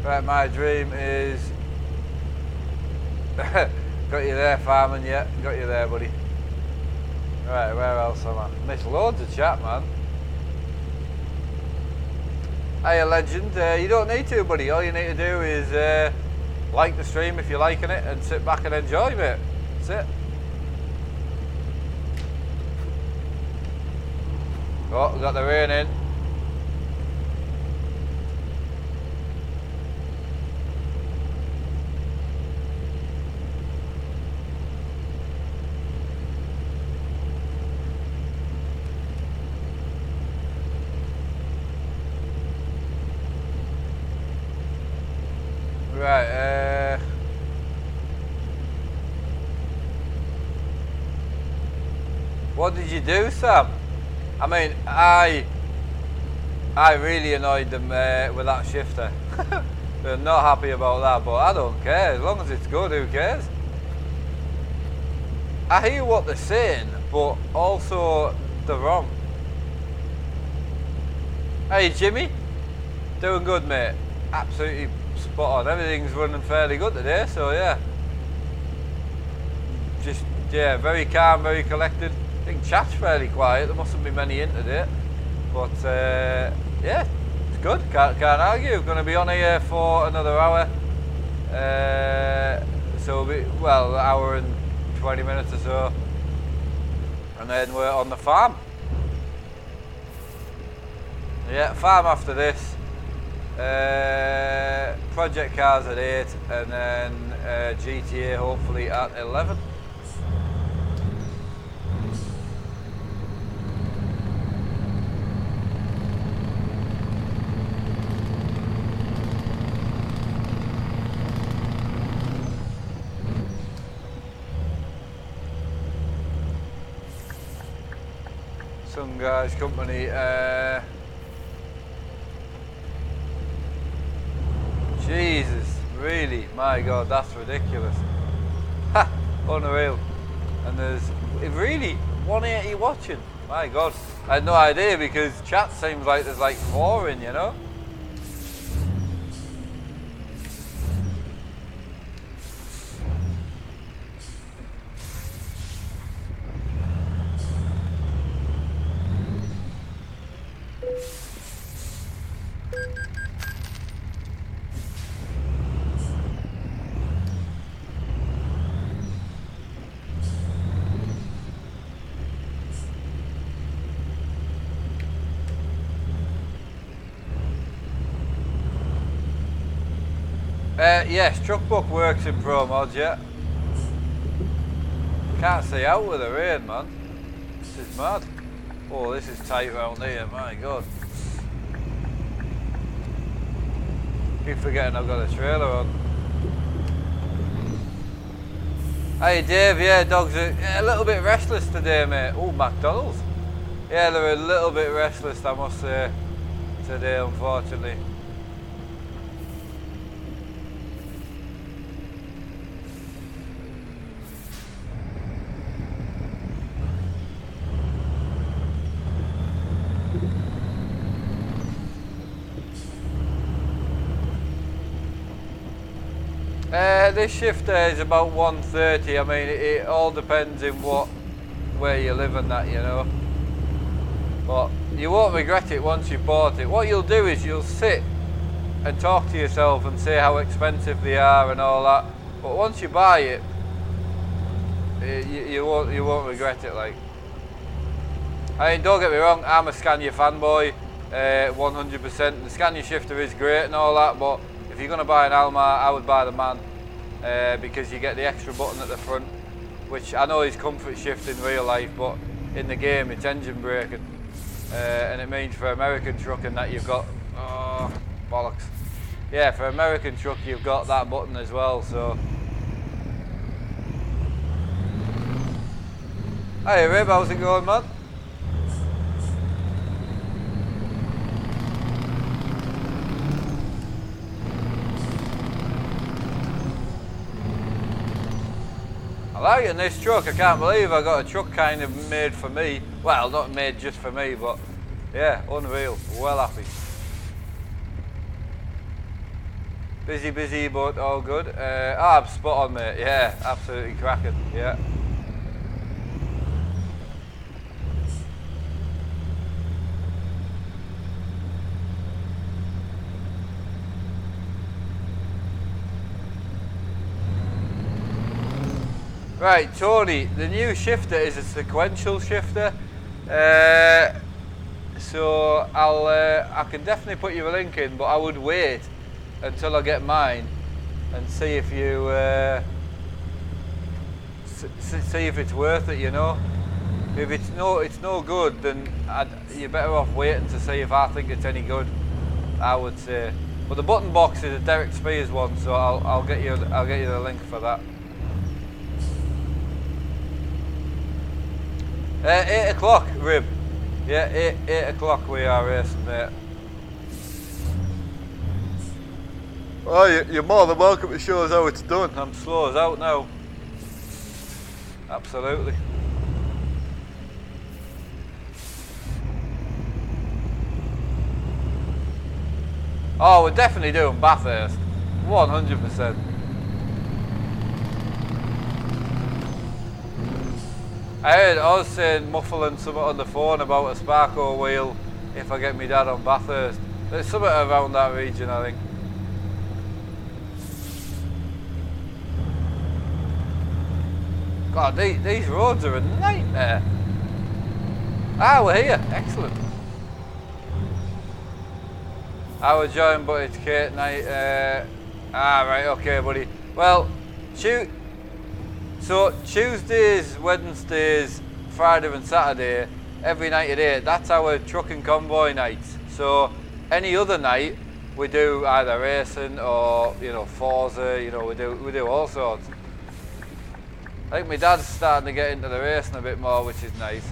Speaker 1: Right, my dream is... Got you there, Farman, yeah, got you there, buddy. Right, where else am I? Missed loads of chat, man. Hey, a legend, you don't need to, buddy. All you need to do is like the stream if you're liking it and sit back and enjoy it. That's it. Oh, we got the rain in. Right, what did you do, Sam? I mean, I really annoyed them with that shifter. They're not happy about that, but I don't care. As long as it's good, who cares? I hear what they're saying, but also they're wrong. Hey, Jimmy. Doing good, mate. Absolutely spot on. Everything's running fairly good today, so yeah. Just, yeah, very calm, very collected. I think chat's fairly quiet. There mustn't be many in today. But, yeah, it's good. Can't argue. Going to be on here for another hour. So, well, an hour and 20 minutes or so. And then we're on the farm. Yeah, farm after this. Project Cars at 8, and then GTA hopefully at 11. Some guys company. Jesus, really? My God, that's ridiculous. Ha! Unreal. And there's really 180 watching. My God, I had no idea because chat seems like there's like 4 in, you know. Yes, Truckbook works in promods, yeah. Can't see out with the rain, man. This is mad. Oh, this is tight round here, my God. Keep forgetting I've got a trailer on. Hey Dave, yeah, dogs are a little bit restless today, mate. Oh, McDonald's. Yeah, they're a little bit restless, I must say, today, unfortunately. This shift is about 1:30. I mean, it all depends in where you live and that, you know. But you won't regret it once you've bought it. What you'll do is you'll sit and talk to yourself and say how expensive they are and all that. But once you buy it, you won't regret it. Like, I mean, don't get me wrong, I'm a Scania fanboy, 100%. The Scania shifter is great and all that, but if you're going to buy an Alma, I would buy the MAN. Because you get the extra button at the front, which I know is comfort shift in real life, but in the game it's engine braking, and it means for American trucking that you've got, oh, bollocks. Yeah, for American truck you've got that button as well, so. Hey Rib, how's it going, man? I like it in this truck. I can't believe I got a truck kind of made for me. Well, not made just for me, but yeah, unreal. Well happy. Busy, but all good. I'm spot on, mate. Yeah, absolutely cracking. Yeah. Right, Tony, the new shifter is a sequential shifter, so I can definitely put you a link in, but I would wait until I get mine and see if you see if it's worth it, you know. If it's no good, then you're better off waiting to see if I think it's any good, I would say. But the button box is a Derek Spears one, so I'll get you the link for that. 8 o'clock, Rib. Yeah, 8 o'clock we are racing, mate. Oh, you're more than welcome to show us how it's done. I'm slow as out now. Absolutely. Oh, we're definitely doing Bathurst. 100%. I heard Oz saying muffling something on the phone about a Sparko wheel if I get my dad on Bathurst. There's something around that region, I think. God, these roads are a nightmare. Ah, we're here. Excellent. Our join, but it's Kate night. Right, okay, buddy. Well, so Tuesdays, Wednesdays, Friday and Saturday, every night at 8, that's our trucking convoy nights. So any other night, we do either racing or, you know, Forza, you know, we do all sorts. I think my dad's starting to get into the racing a bit more, which is nice.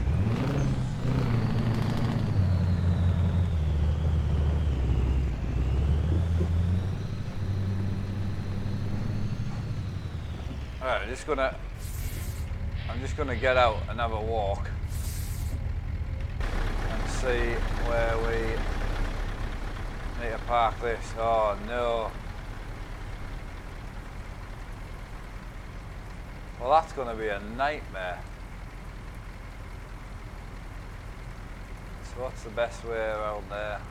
Speaker 1: Alright, I'm just gonna get out and have a walk and see where we need to park this. Oh no. Well, that's gonna be a nightmare. So what's the best way around there?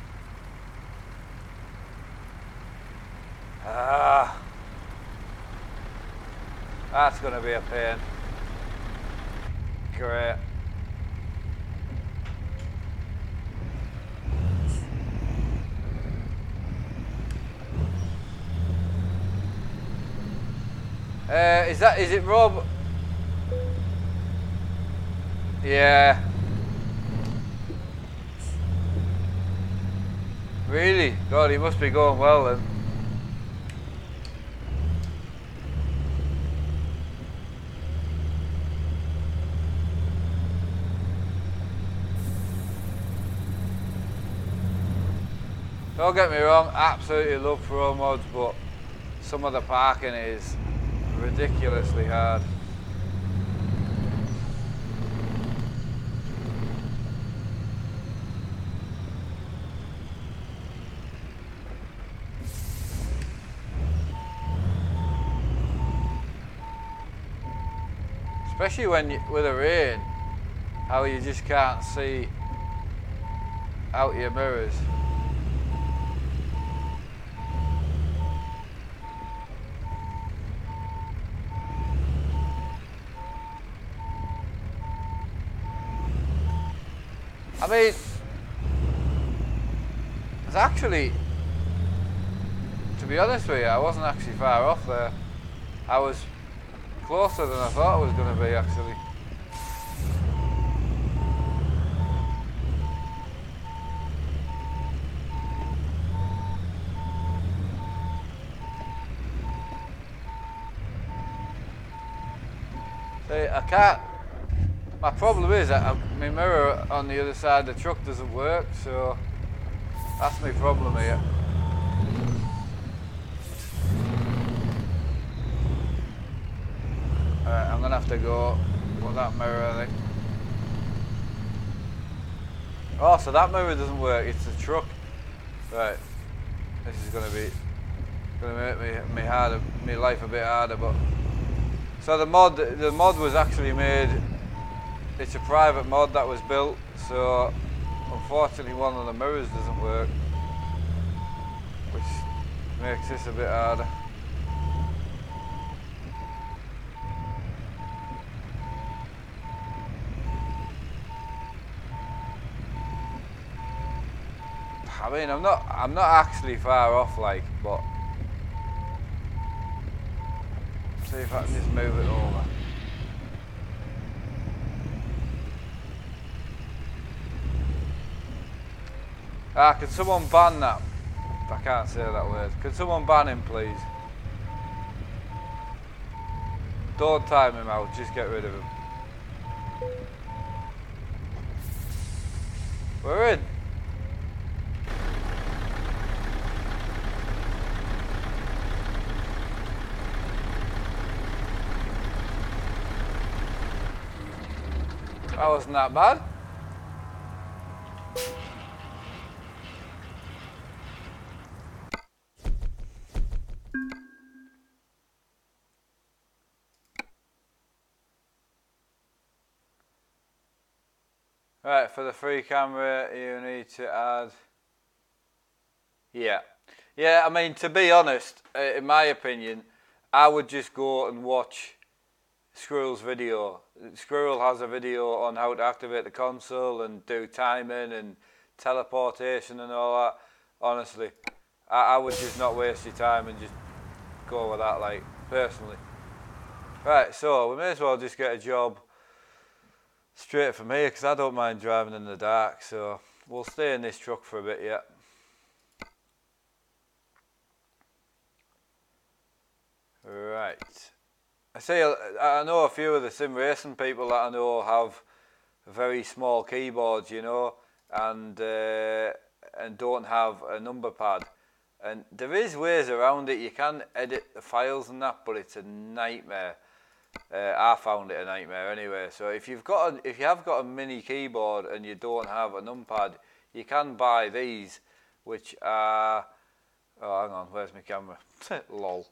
Speaker 1: That's gonna be a pain. Great. Is it Rob? Yeah. Really? God, he must be going well then. Don't get me wrong, absolutely love promods, but some of the parking is ridiculously hard. Especially with the rain, how you just can't see out your mirrors. I mean, it's actually, to be honest with you, I wasn't actually far off there. I was closer than I thought I was going to be, actually. See, I can't. My problem is that my mirror on the other side of the truck doesn't work, so that's my problem here. Alright, I'm gonna have to go with that mirror, I think. Oh, so that mirror doesn't work, it's the truck. Right, this is gonna make my life a bit harder, but so the mod was actually made. It's a private mod that was built, so unfortunately one of the mirrors doesn't work, which makes this a bit harder. I mean, I'm not actually far off, like, but see if I can just move it over. Can someone ban that? I can't say that word. Can someone ban him, please? Don't time him out, just get rid of him. We're in. That wasn't that bad. Right, for the free camera you need to add, yeah, I mean, to be honest, in my opinion, I would just go and watch Squirrel's video. Squirrel has a video on how to activate the console and do timing and teleportation and all that. Honestly, I would just not waste your time and just go with that, like, personally. Right, so we may as well just get a job straight from here, because I don't mind driving in the dark, so we'll stay in this truck for a bit yet. Right. I know a few of the sim racing people that I know have very small keyboards, you know, and don't have a number pad. And there is ways around it. You can edit the files and that, but it's a nightmare. I found it a nightmare anyway. So if you have got a mini keyboard and you don't have a numpad, you can buy these, which are, oh, hang on, where's my camera? Lol.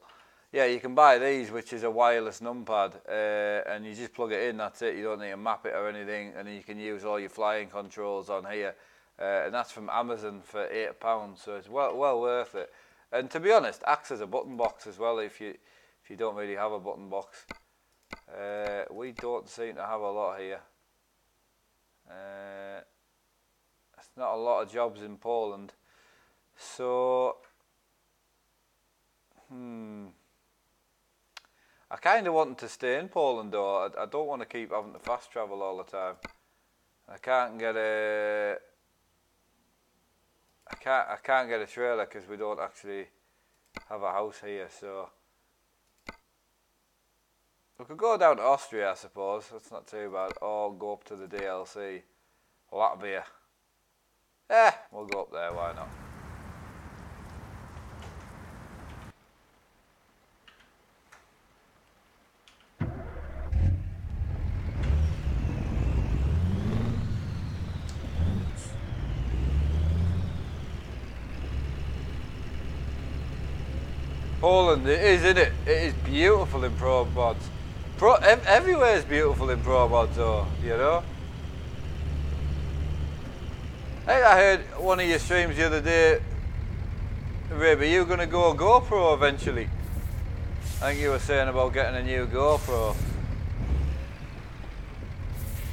Speaker 1: Yeah, you can buy these, which is a wireless numpad, and you just plug it in. That's it. You don't need to map it or anything, and you can use all your flying controls on here. And that's from Amazon for £8, so it's well worth it. And to be honest, acts as a button box as well if you don't really have a button box. We don't seem to have a lot here. It's not a lot of jobs in Poland, so I kind of want to stay in Poland though. I don't want to keep having to fast travel all the time. I can't get a trailer because we don't actually have a house here, so we could go down to Austria, I suppose. That's not too bad. Or go up to the DLC. Latvia. We'll go up there, why not? Poland, it is, isn't it? It is beautiful in promods. Everywhere is beautiful in promods, though, you know? I heard one of your streams the other day, Raby, you're going to go GoPro eventually. I think you were saying about getting a new GoPro.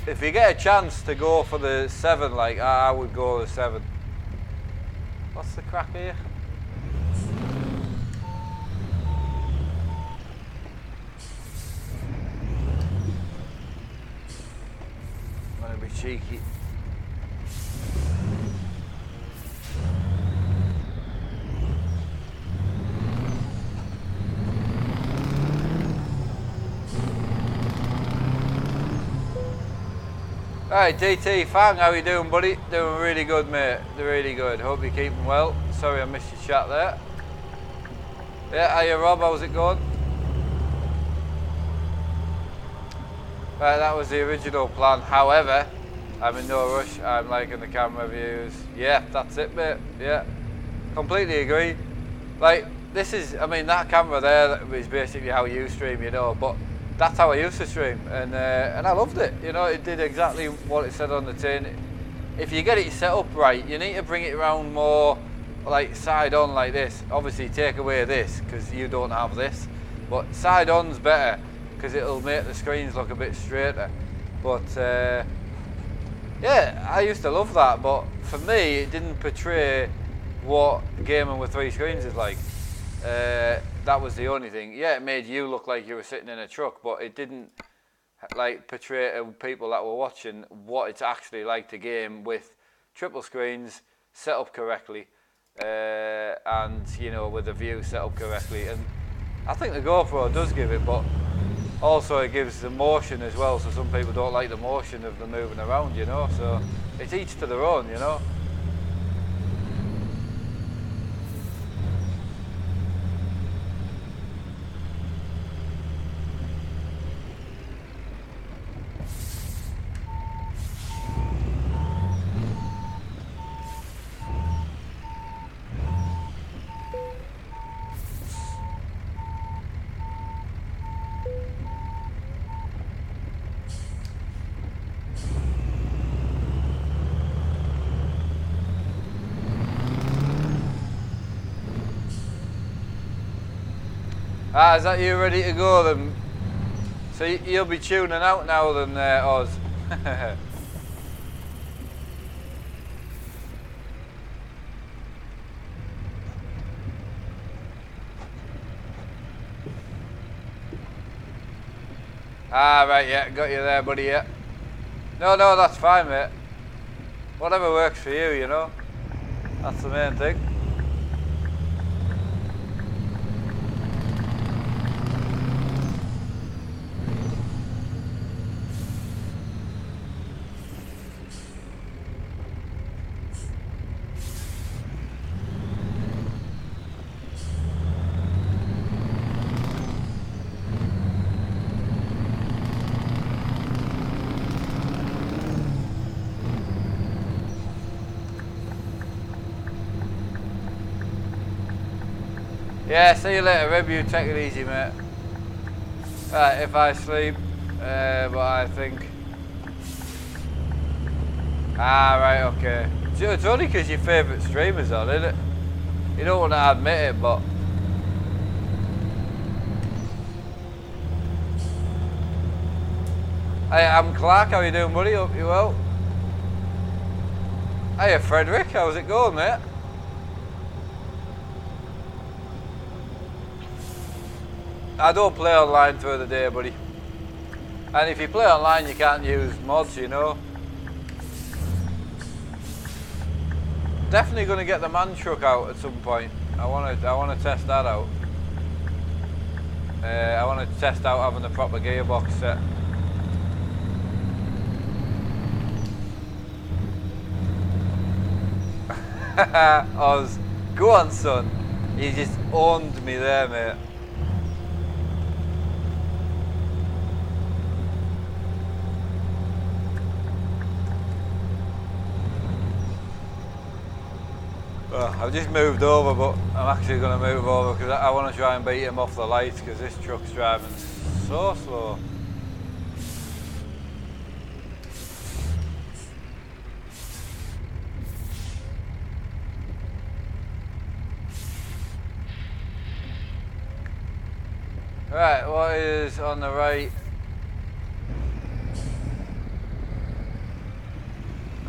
Speaker 1: If you get a chance to go for the 7, like, I would go the 7. What's the crack here? I'm going to be cheeky. Alright, DT Fang, how you doing, buddy? Doing really good, mate. Really good. Hope you're keeping well. Sorry I missed your chat there. Yeah, hiya Rob, how's it going? Right, that was the original plan. However, I'm in no rush. I'm liking the camera views. Yeah, that's it, mate. Yeah, completely agree. Like, this is, I mean, that camera there is basically how you stream, you know, but that's how I used to stream, and I loved it. You know, it did exactly what it said on the tin. If you get it set up right, you need to bring it around more like side on like this. Obviously take away this because you don't have this, but side on's better because it'll make the screens look a bit straighter. But yeah, I used to love that, but for me it didn't portray what gaming with 3 screens is like. That was the only thing. Yeah, it made you look like you were sitting in a truck, but it didn't like portray to people that were watching what it's actually like to game with triple screens set up correctly, and you know, with the view set up correctly. And I think the GoPro does give it, but also it gives the motion as well. So some people don't like the motion of them moving around, you know. So it's each to their own, you know. Ah, is that you ready to go then? So you'll be tuning out now then, Oz. Ah, right, yeah, got you there, buddy, yeah. No, that's fine, mate. Whatever works for you, you know. That's the main thing. Yeah, see you later, Rib. You take it easy, mate. Right, if I sleep, but I think... Ah, right, okay. It's only because your favourite streamer's on, isn't it? You don't want to admit it, but... Hey, I'm Clark. How you doing, buddy? Hope you well. Hiya, Frederick. How's it going, mate? I don't play online through the day, buddy. And if you play online, you can't use mods, you know. Definitely going to get the man truck out at some point. I want to test that out. I want to test out having the proper gearbox set. Oz, go on, son. You just owned me there, mate. Well, I've just moved over, but I'm actually going to move over because I want to try and beat him off the lights because this truck's driving so slow. Right, what is on the right?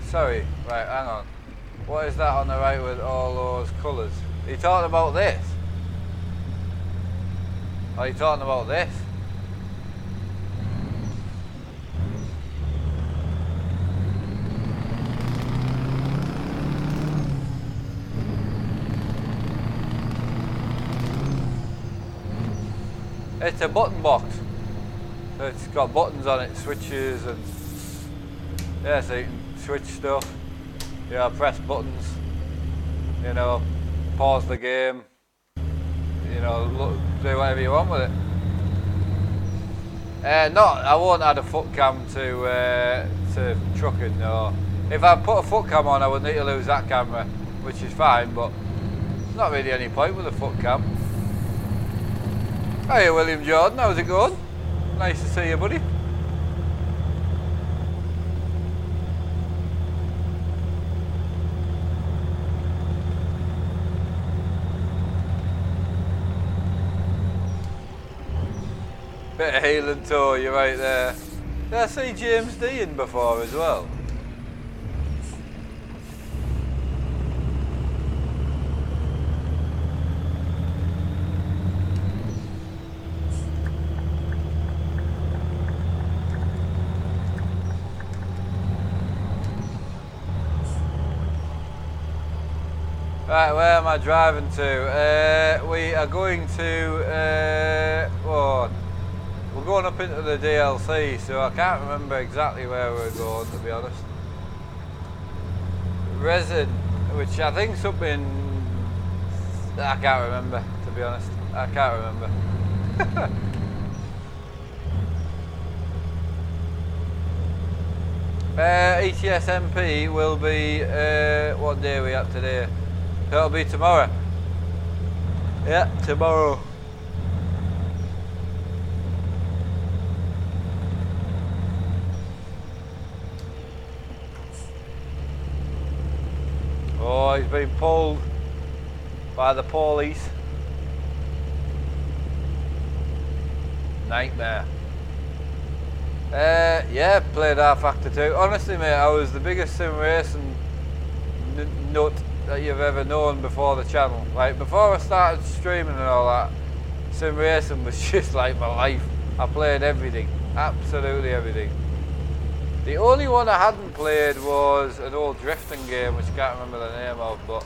Speaker 1: Sorry, right, hang on. What is that on the right with all those colours? Are you talking about this? Are you talking about this? It's a button box. So it's got buttons on it, switches and... Yeah, so you can switch stuff. Yeah, press buttons, you know, pause the game, you know, look, do whatever you want with it. No, I won't add a foot cam to trucking, no. If I put a foot cam on, I would need to lose that camera, which is fine, but there's not really any point with a foot cam. Hey, William Jordan, how's it going? Nice to see you, buddy. Bit of heel and toe, you're right there. Did I see James Dean before as well? Right, where am I driving to? We are going to, we're going up into the DLC, so I can't remember exactly where we're going, to be honest. Resin, which I think something, I can't remember, to be honest. I can't remember. ETS MP will be, what day are we at today? It'll be tomorrow. Yeah, tomorrow. Oh, he's been pulled by the police. Nightmare. Yeah, played R-Factor 2. Honestly, mate, I was the biggest sim racing nut that you've ever known before the channel. Like, before I started streaming and all that, sim racing was just like my life. I played everything. Absolutely everything. The only one I hadn't played was an old drifting game, which I can't remember the name of, but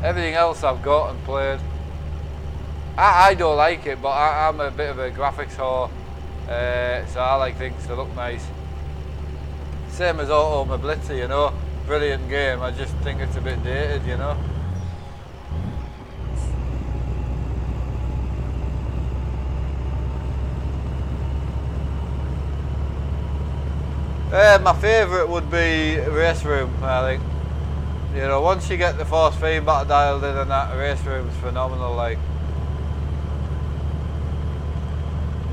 Speaker 1: everything else I've got and played. I don't like it, but I'm a bit of a graphics whore, so I like things to look nice. Same as Auto Mobility, you know, brilliant game, I just think it's a bit dated, you know. My favourite would be Race Room, I think. You know, once you get the force feedback dialed in and that, Race Room's phenomenal, like.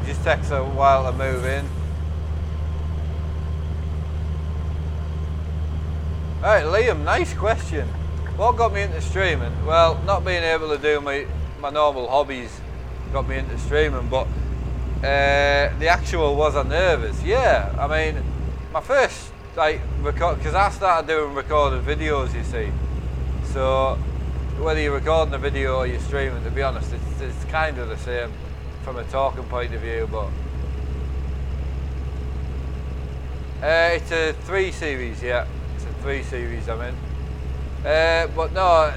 Speaker 1: It just takes a while to move in. Right, Liam, nice question. What got me into streaming? Well, not being able to do my normal hobbies got me into streaming, but the actual was I nervous? Yeah, I mean, my first, like, because I started doing recorded videos, you see. So, whether you're recording a video or you're streaming, to be honest, it's kind of the same from a talking point of view, but it's a 3 series, yeah. It's a 3 series I'm in. But no,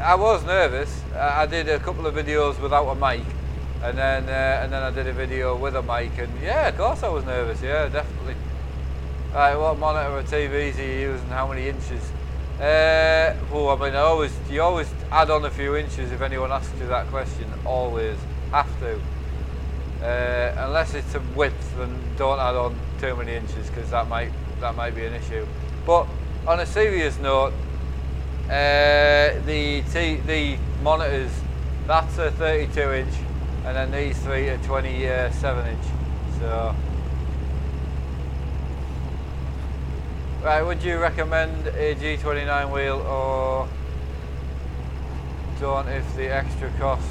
Speaker 1: I was nervous. I did a couple of videos without a mic, and then I did a video with a mic, and yeah, of course I was nervous. Yeah, definitely. Right, what monitor or TVs are you using? How many inches? Well, I mean, you always add on a few inches if anyone asks you that question. Always have to. Unless it's a width, then don't add on too many inches because that might be an issue. But on a serious note, the monitors, that's a 32 inch, and then these three are 27 inch. So, right, would you recommend a G29 wheel or don't if the extra cost?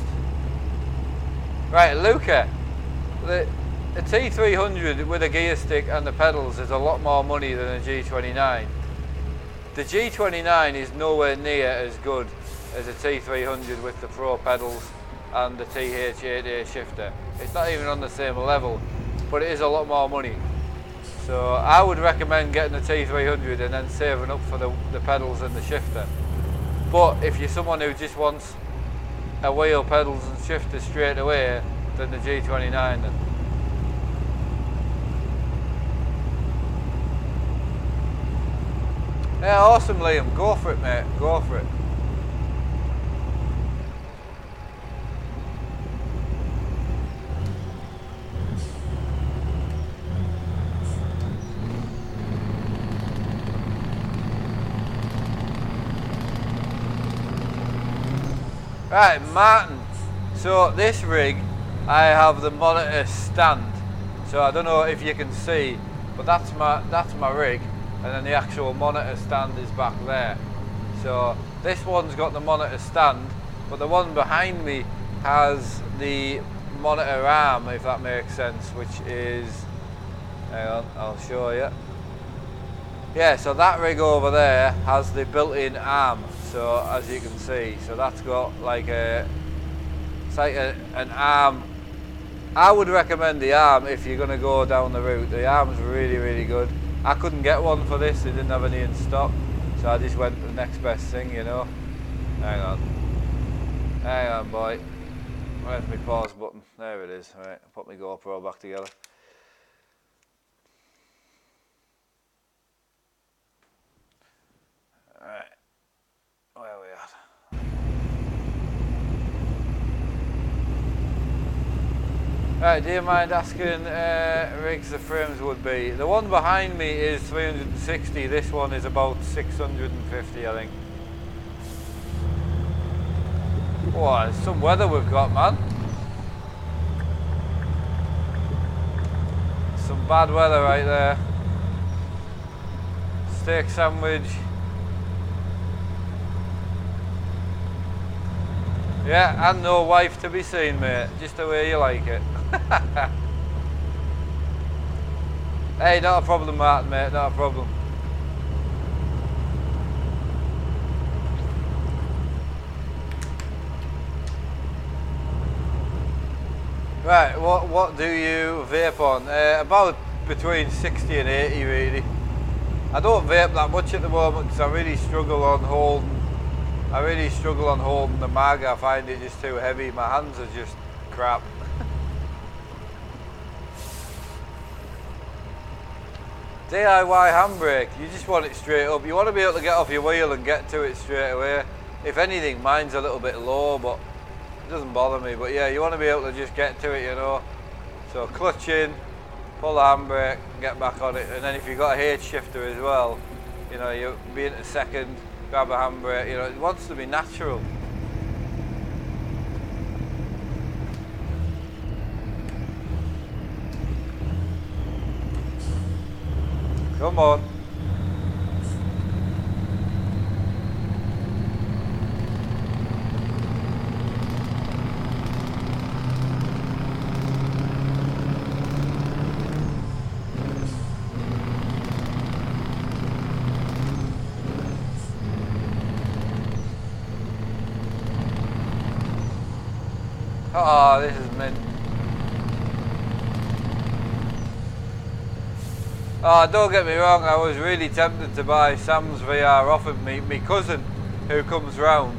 Speaker 1: Right, Luca, the T300 with a gear stick and the pedals is a lot more money than a G29. The G29 is nowhere near as good as a T300 with the Pro pedals and the TH8A shifter. It's not even on the same level, but it is a lot more money. So I would recommend getting the T300 and then saving up for the pedals and the shifter. But if you're someone who just wants a wheel, pedals and shifter straight away, then the G29 then. Yeah, awesome Liam, go for it mate, go for it. Right, Martin, so this rig, I have the monitor stand. So I don't know if you can see, but that's my rig. And then the actual monitor stand is back there. So this one's got the monitor stand, but the one behind me has the monitor arm, if that makes sense, which is, hang on, I'll show you. Yeah, so that rig over there has the built-in arm, so as you can see, so that's got like it's like an arm. I would recommend the arm if you're going to go down the route. The arm's really, really good. I couldn't get one for this, they didn't have any in stock, so I just went to the next best thing, you know. Hang on boy, where's my pause button? There it is. Right, I'll put my GoPro back together. Right, where are we at? Right, do you mind asking rigs the frames would be? The one behind me is 360, this one is about 650 I think. Oh, there's some weather we've got, man. Some bad weather right there. Steak sandwich. Yeah, and no wife to be seen, mate. Just the way you like it. Hey, not a problem, Martin, mate. Not a problem. Right, what do you vape on? About between 60 and 80 really. I don't vape that much at the moment because I really struggle on holding the mag. I find it just too heavy. My hands are just crap. DIY handbrake, you just want it straight up. You want to be able to get off your wheel and get to it straight away. If anything, mine's a little bit low, but it doesn't bother me. But yeah, you want to be able to just get to it, you know. So clutch in, pull the handbrake, get back on it, and then if you've got a H shifter as well, you know, you'll be into second, grab a handbrake, you know, it wants to be natural. Come on. Oh, this is mint. Oh, don't get me wrong, I was really tempted to buy Sam's VR off of me. My cousin, who comes round,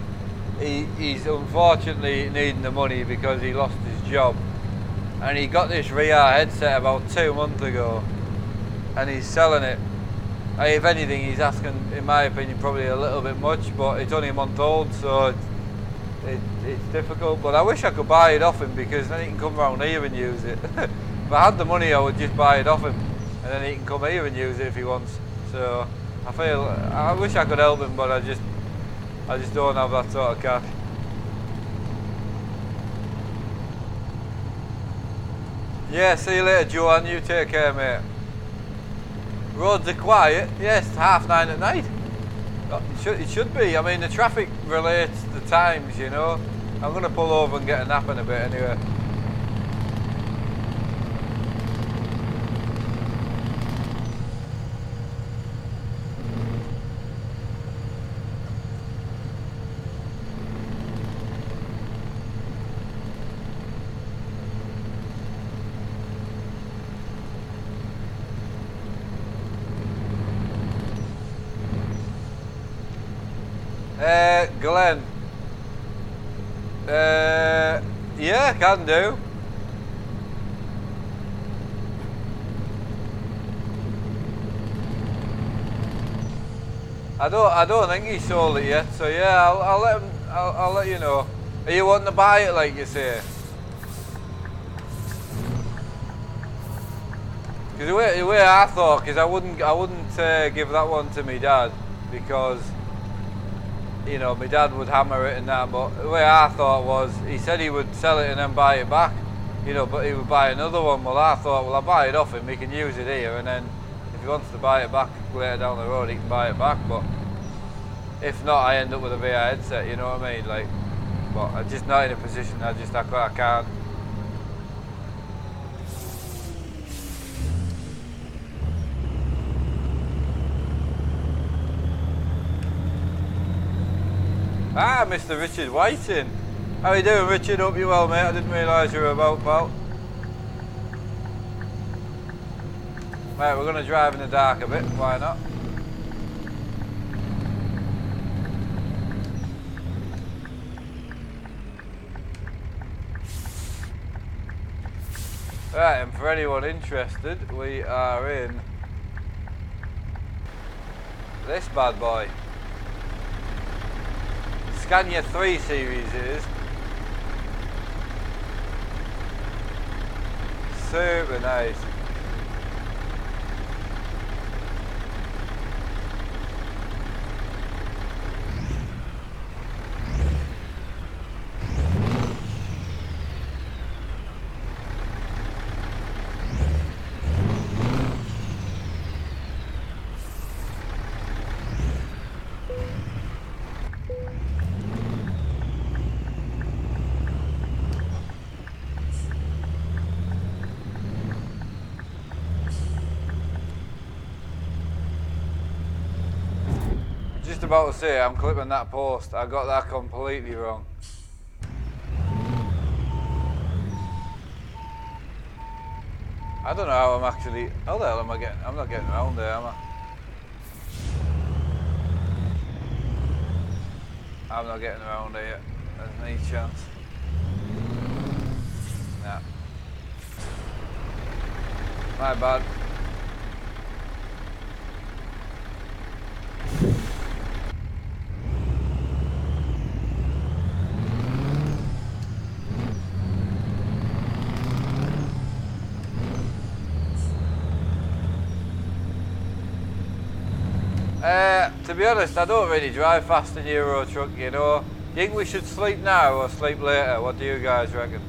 Speaker 1: he's unfortunately needing the money because he lost his job. And he got this VR headset about 2 months ago, and he's selling it. If anything, he's asking, in my opinion, probably a little bit much, but it's only a month old, so it's difficult. But I wish I could buy it off him because then he can come round here and use it. If I had the money, I would just buy it off him, and then he can come here and use it if he wants. So I wish I could help him, but I just don't have that sort of cash. Yeah, see you later, Joanne. You take care, mate. Roads are quiet. Yes, 9:30 at night. It should be. I mean, the traffic relates the times, you know. I'm going to pull over and get a nap in a bit anyway. Glenn. Yeah, can do. I don't think he sold it yet, so yeah, I'll let you know. Are you wanting to buy it, like you say? Because the way I thought, because I wouldn't give that one to my dad because, you know, my dad would hammer it and that, but the way I thought was, he said he would sell it and then buy it back, you know, but he would buy another one. Well, I thought, well, I'll buy it off him, he can use it here, and then if he wants to buy it back later down the road, he can buy it back, but if not, I end up with a VR headset, you know what I mean, like, but I'm just not in a position, I can't. Ah, Mr. Richard Whiting. How are you doing, Richard? Hope you're well, mate. I didn't realise you were about, pal. Right, we're going to drive in the dark a bit. Why not? Right, and for anyone interested, we are in this bad boy. Scania 3 series it is. Super nice. About to say, I'm clipping that post. I got that completely wrong. I don't know how I'm actually... How the hell am I getting... I'm not getting around there, am I? I'm not getting around here. There's any chance. Nah. My bad. To be honest, I don't really drive fast in Euro truck, you know. You think we should sleep now or sleep later? What do you guys reckon?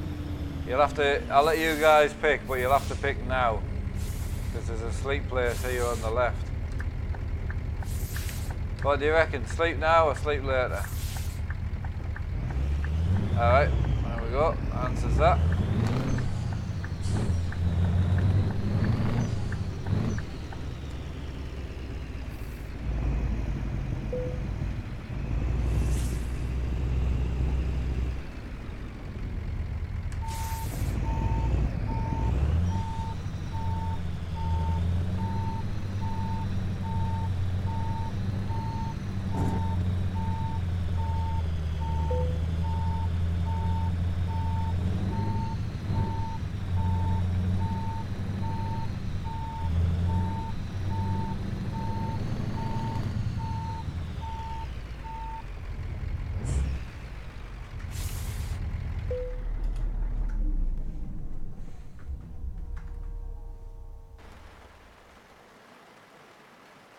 Speaker 1: You'll have to, I'll let you guys pick, but you'll have to pick now. Because there's a sleep place here on the left. What do you reckon? Sleep now or sleep later? Alright, there we go. Answers that.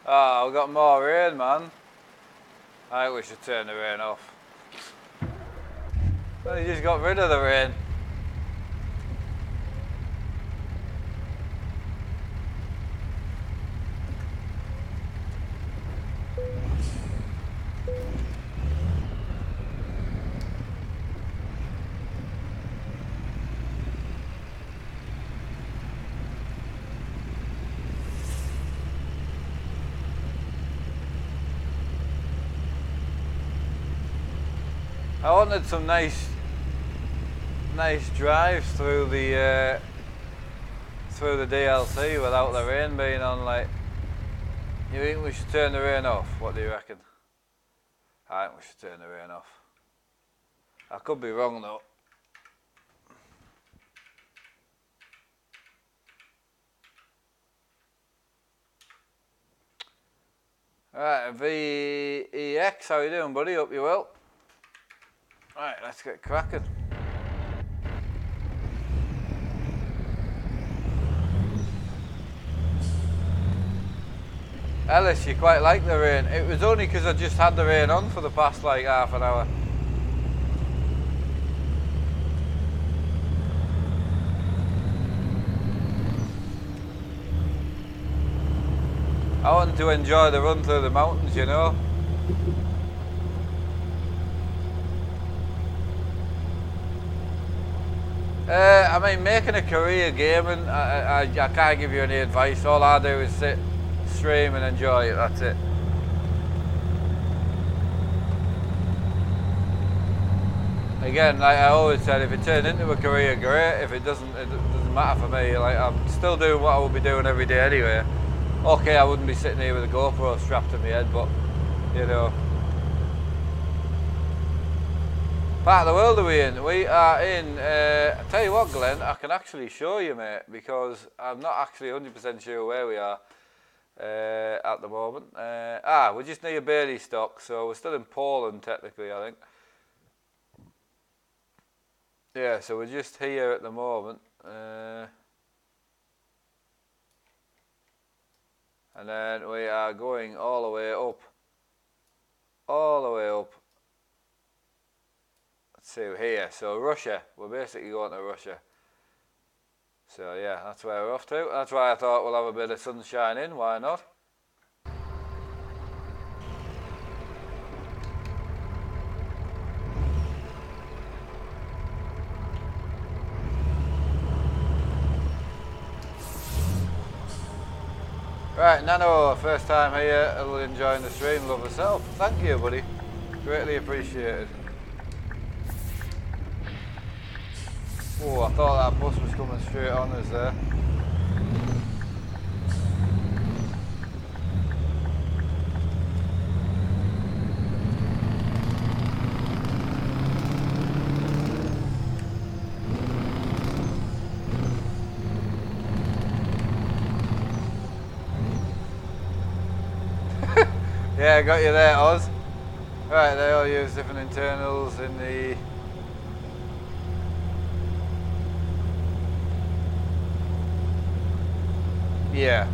Speaker 1: Oh, we've got more rain, man. I think we should turn the rain off. Well, you just got rid of the rain. I wanted some nice drives through the DLC without the rain being on. Like, you think we should turn the rain off? What do you reckon? I think we should turn the rain off. I could be wrong though. Right, VEX, how you doing, buddy? Hope you're well. Right, let's get cracking. Ellis, you quite like the rain. It was only because I just had the rain on for the past like half an hour. I wanted to enjoy the run through the mountains, you know. I mean, making a career gaming, I can't give you any advice. All I do is sit, stream and enjoy it, that's it. Again, like I always said, if it turned into a career, great. If it doesn't matter for me. Like, I'm still doing what I will be doing every day anyway. Okay, I wouldn't be sitting here with a GoPro strapped to my head, but, you know. Part of the world are we in? We are in, I tell you what, Glenn, I can actually show you, mate, because I'm not actually 100% sure where we are at the moment. We're just near Baileystock, so we're still in Poland, technically, I think. Yeah, so we're just here at the moment. And then we are going all the way up. All the way up. To here, so Russia, we're basically going to Russia. So yeah, that's where we're off to. That's why I thought we'll have a bit of sunshine in, why not? Right, Nano, first time here, enjoying the stream, love yourself. Thank you, buddy. Greatly appreciated. Oh, I thought that bus was coming straight on us there. Yeah, I got you there, Oz. Right, they all use different internals in the... Yeah.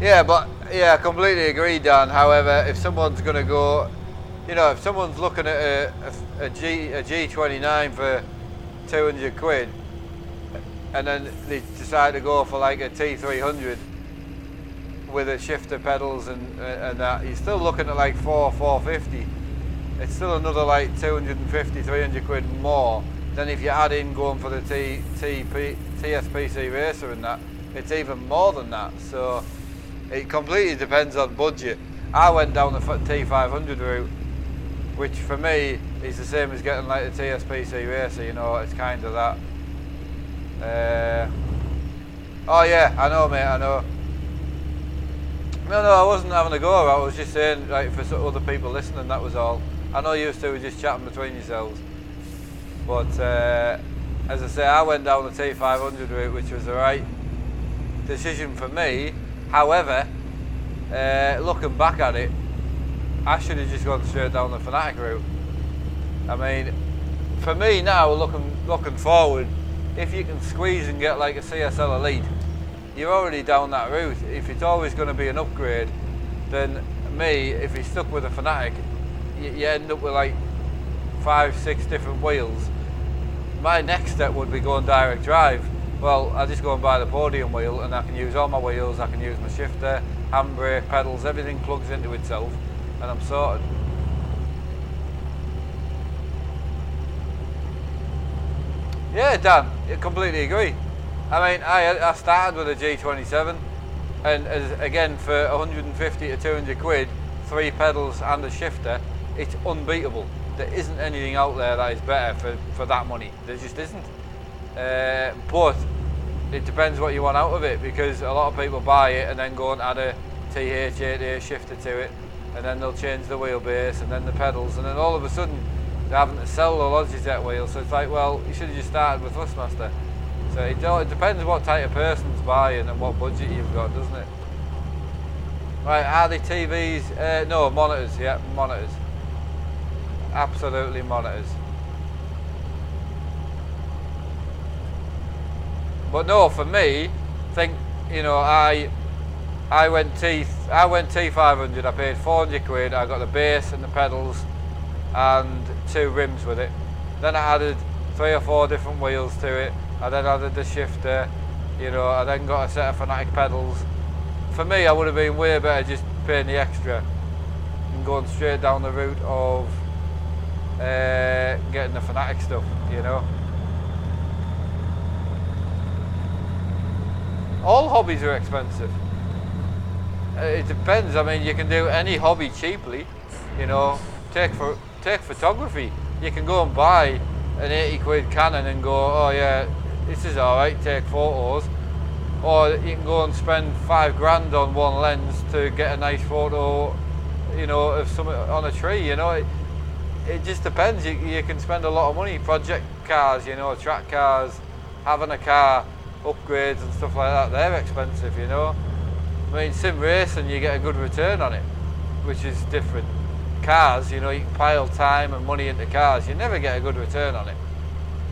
Speaker 1: Yeah, but yeah, I completely agree, Dan. However, if someone's going to go, you know, if someone's looking at a G29 for 200 quid, and then they decide to go for like a T300 with a shifter pedals and that, you're still looking at like 450. It's still another like 250, 300 quid more than if you add in going for the TSPC racer and that. It's even more than that. So it completely depends on budget. I went down the T500 route, which for me is the same as getting like the TSPC racer. You know, it's kind of that. Oh yeah, I know, mate. I know. No, I wasn't having a go. I was just saying, like, for other people listening, that was all. I know you two were just chatting between yourselves. But as I say, I went down the T500 route, which was the right decision for me. However, looking back at it, I should have just gone straight down the Fanatic route. I mean, for me now, looking forward, if you can squeeze and get like a CSL Elite, you're already down that route. If it's always going to be an upgrade, then me, if you're stuck with a Fanatic, you end up with like 5-6 different wheels. My next step would be going direct drive. Well, I just go and buy the podium wheel and I can use all my wheels, I can use my shifter, handbrake, pedals, everything plugs into itself and I'm sorted. Yeah, Dan, I completely agree. I mean, I started with a G27 and again for 150 to 200 quid, 3 pedals and a shifter, it's unbeatable. There isn't anything out there that is better for that money. There just isn't. But it depends what you want out of it, because a lot of people buy it and then go and add a TH8A shifter to it, and then they'll change the wheelbase and then the pedals, and then all of a sudden they're having to sell the Logitech wheel. So it's like, well, you should have just started with Thrustmaster. So it depends what type of person's buying and what budget you've got, doesn't it? Right, are they TVs? No, monitors, yeah, monitors. Absolutely monitors. But no, for me, think, you know, I went T500, I paid 400 quid, I got the bass and the pedals and 2 rims with it. Then I added 3 or 4 different wheels to it. I then added the shifter, you know, I then got a set of Fanatic pedals. For me, I would have been way better just paying the extra and going straight down the route of getting the Fanatic stuff, you know. All hobbies are expensive. It depends. I mean, you can do any hobby cheaply, you know. Take photography. You can go and buy an 80 quid Canon and go, oh yeah, this is alright, take photos. Or you can go and spend 5 grand on one lens to get a nice photo, you know, of something on a tree, you know. It just depends. You can spend a lot of money. Project cars, you know, track cars, having a car, upgrades and stuff like that, they're expensive, you know. I mean, sim racing, you get a good return on it, which is different. Cars, you know, you can pile time and money into cars, you never get a good return on it.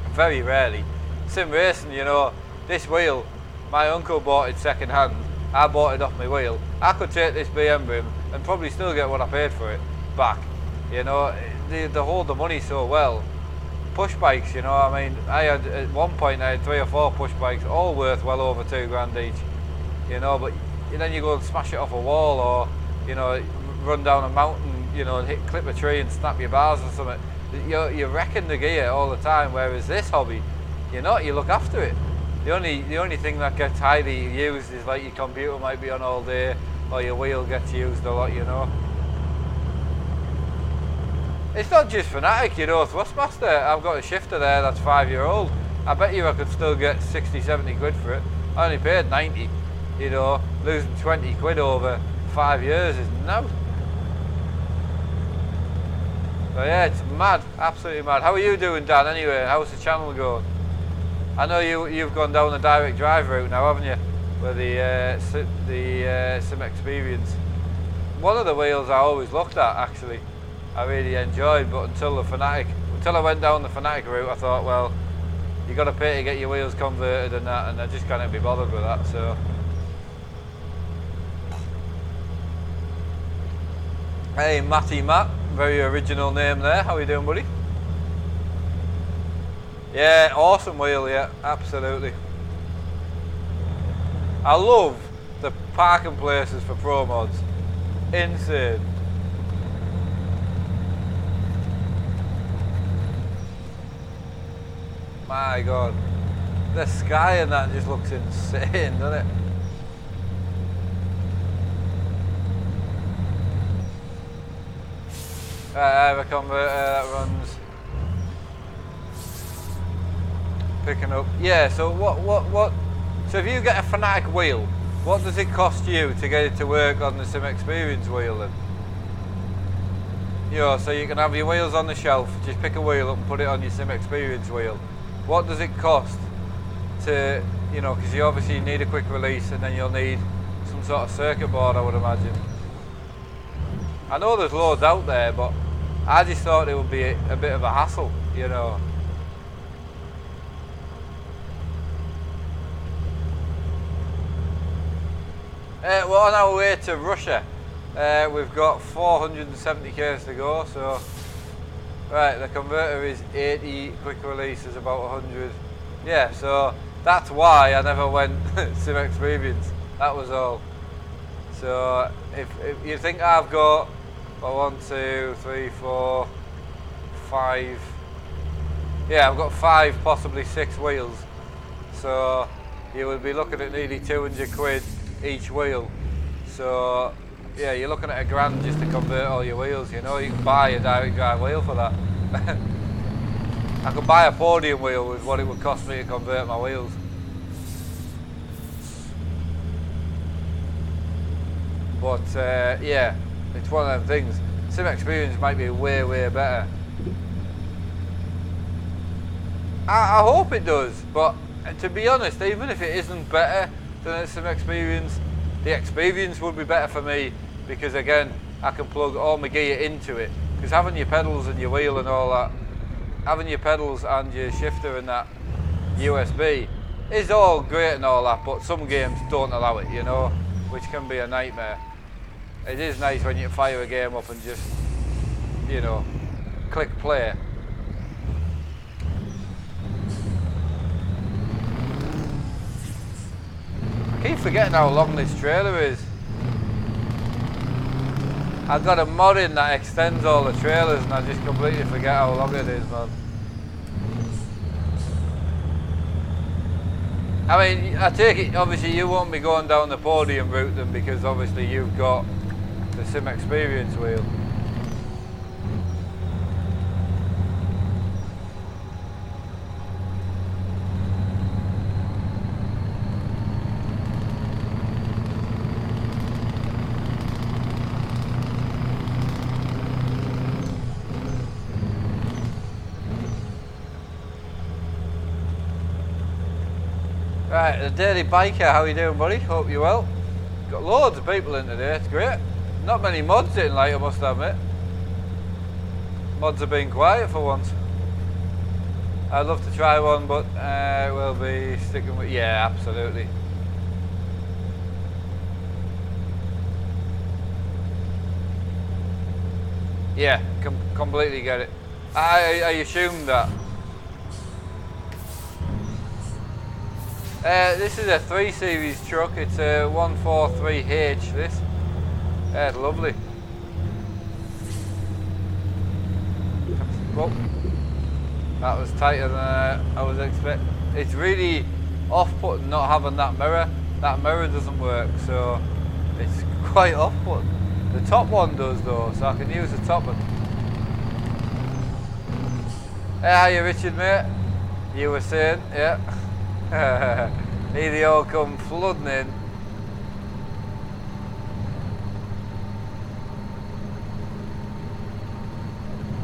Speaker 1: Very rarely. Sim racing, you know, this wheel, my uncle bought it second hand, I bought it off my wheel. I could take this BM Brim and probably still get what I paid for it back. You know, they hold the money so well. Push bikes, you know, I mean, at one point I had 3 or 4 push bikes, all worth well over 2 grand each, you know, but then you go and smash it off a wall, or, you know, run down a mountain, you know, and clip a tree and snap your bars or something. You're wrecking the gear all the time, whereas this hobby, you look after it. The only thing that gets highly used is like your computer might be on all day, or your wheel gets used a lot, you know. It's not just Fanatic, you know, Thrustmaster. I've got a shifter there that's 5-year-old. I bet you I could still get 60, 70 quid for it. I only paid 90, you know, losing 20 quid over 5 years is no. So yeah, it's mad, absolutely mad. How are you doing, Dan, anyway? How's the channel going? I know you've gone down the direct drive route now, haven't you? With the Sim Experience. one of the wheels I always looked at actually. I really enjoyed, but until I went down the Fanatic route, I thought, well, you got to pay to get your wheels converted and that, and I just can't be bothered with that. So, hey, Matty Matt, very original name there. How are you doing, buddy? Yeah, awesome wheel, yeah, absolutely. I love the parking places for Pro Mods. Insane. My God. The sky and that just looks insane, doesn't it? I have a converter that runs. Picking up. Yeah, so what? So if you get a Fanatic wheel, what does it cost you to get it to work on the Sim Experience wheel then? You know, so you can have your wheels on the shelf, just pick a wheel up and put it on your Sim Experience wheel. What does it cost to, you know, because you obviously need a quick release and then you'll need some sort of circuit board, I would imagine. I know there's loads out there, but I just thought it would be a bit of a hassle, you know. We're on our way to Russia. We've got 470 k's to go, so right, the converter is 80, quick release is about 100. Yeah, so that's why I never went Sim Experience. That was all. So if you think I've got 1, 2, 3, 4, 5. Yeah, I've got 5, possibly 6 wheels. So you would be looking at nearly 200 quid each wheel. So yeah, you're looking at £1,000 just to convert all your wheels, you know. You can buy a direct drive wheel for that. I could buy a podium wheel with what it would cost me to convert my wheels. But yeah, it's one of them things. Sim Experience might be way better. I hope it does, but to be honest, even if it isn't better than Sim Experience, the experience would be better for me, because again, I can plug all my gear into it. Because having your pedals and your wheel and all that, having your pedals and your shifter and that USB is all great and all that, but some games don't allow it, you know, which can be a nightmare. It is nice when you fire a game up and just, you know, click play. I keep forgetting how long this trailer is. I've got a mod in that extends all the trailers and I just completely forget how long it is, man. I mean, I take it, obviously you won't be going down the podium route then, because obviously you've got the Sim Experience wheel. Right, the Daily Biker, how you doing, buddy? Hope you're well. Got loads of people in today, it's great. Not many mods in, like, I must admit. Mods have been quiet for once. I'd love to try one, but we'll be sticking with, yeah, absolutely. Yeah, completely get it. I assumed that. This is a 3 Series truck, it's a 143H this. Yeah, it's lovely. Well, that was tighter than I was expecting. It's really off-putting not having that mirror. That mirror doesn't work, so it's quite off-putting. The top one does though, so I can use the top one. Hey, how you, Richard, mate? You were saying, yeah. Here they all come flooding in.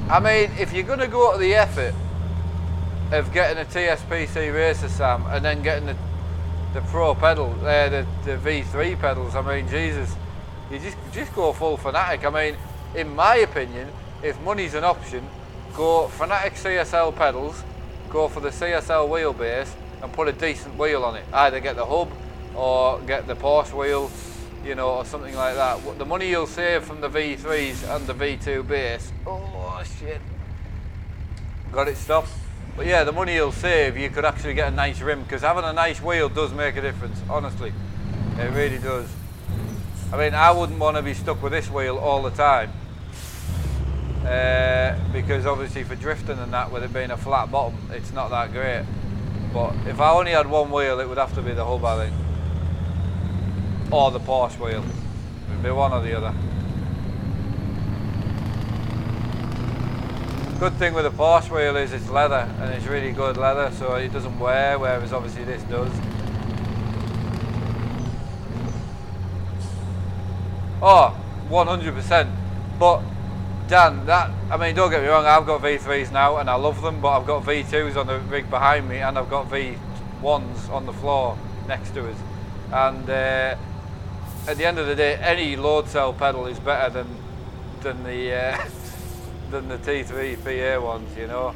Speaker 1: I mean, if you're going to go to the effort of getting a TSPC Racer Sam and then getting the Pro pedal, the V3 pedals, I mean, Jesus, you just go full Fanatic. I mean, in my opinion, if money's an option, go Fanatic CSL pedals, go for the CSL wheelbase and put a decent wheel on it. Either get the hub or get the Porsche wheel, you know, or something like that. The money you'll save from the V3s and the V2 base, oh shit, got it stopped. But yeah, the money you'll save, you could actually get a nice rim, because having a nice wheel does make a difference, honestly. It really does. I mean, I wouldn't want to be stuck with this wheel all the time. Because obviously for drifting and that, with it being a flat bottom, it's not that great. But if I only had one wheel, it would have to be the hub, I think. Or the Porsche wheel. It would be one or the other. Good thing with the Porsche wheel is it's leather, and it's really good leather, so it doesn't wear, whereas obviously this does. Oh, 100%. But Dan, I mean, don't get me wrong, I've got V3s now and I love them, but I've got V2s on the rig behind me and I've got V1s on the floor next to us. And at the end of the day, any load cell pedal is better than the than the T3 PA ones, you know.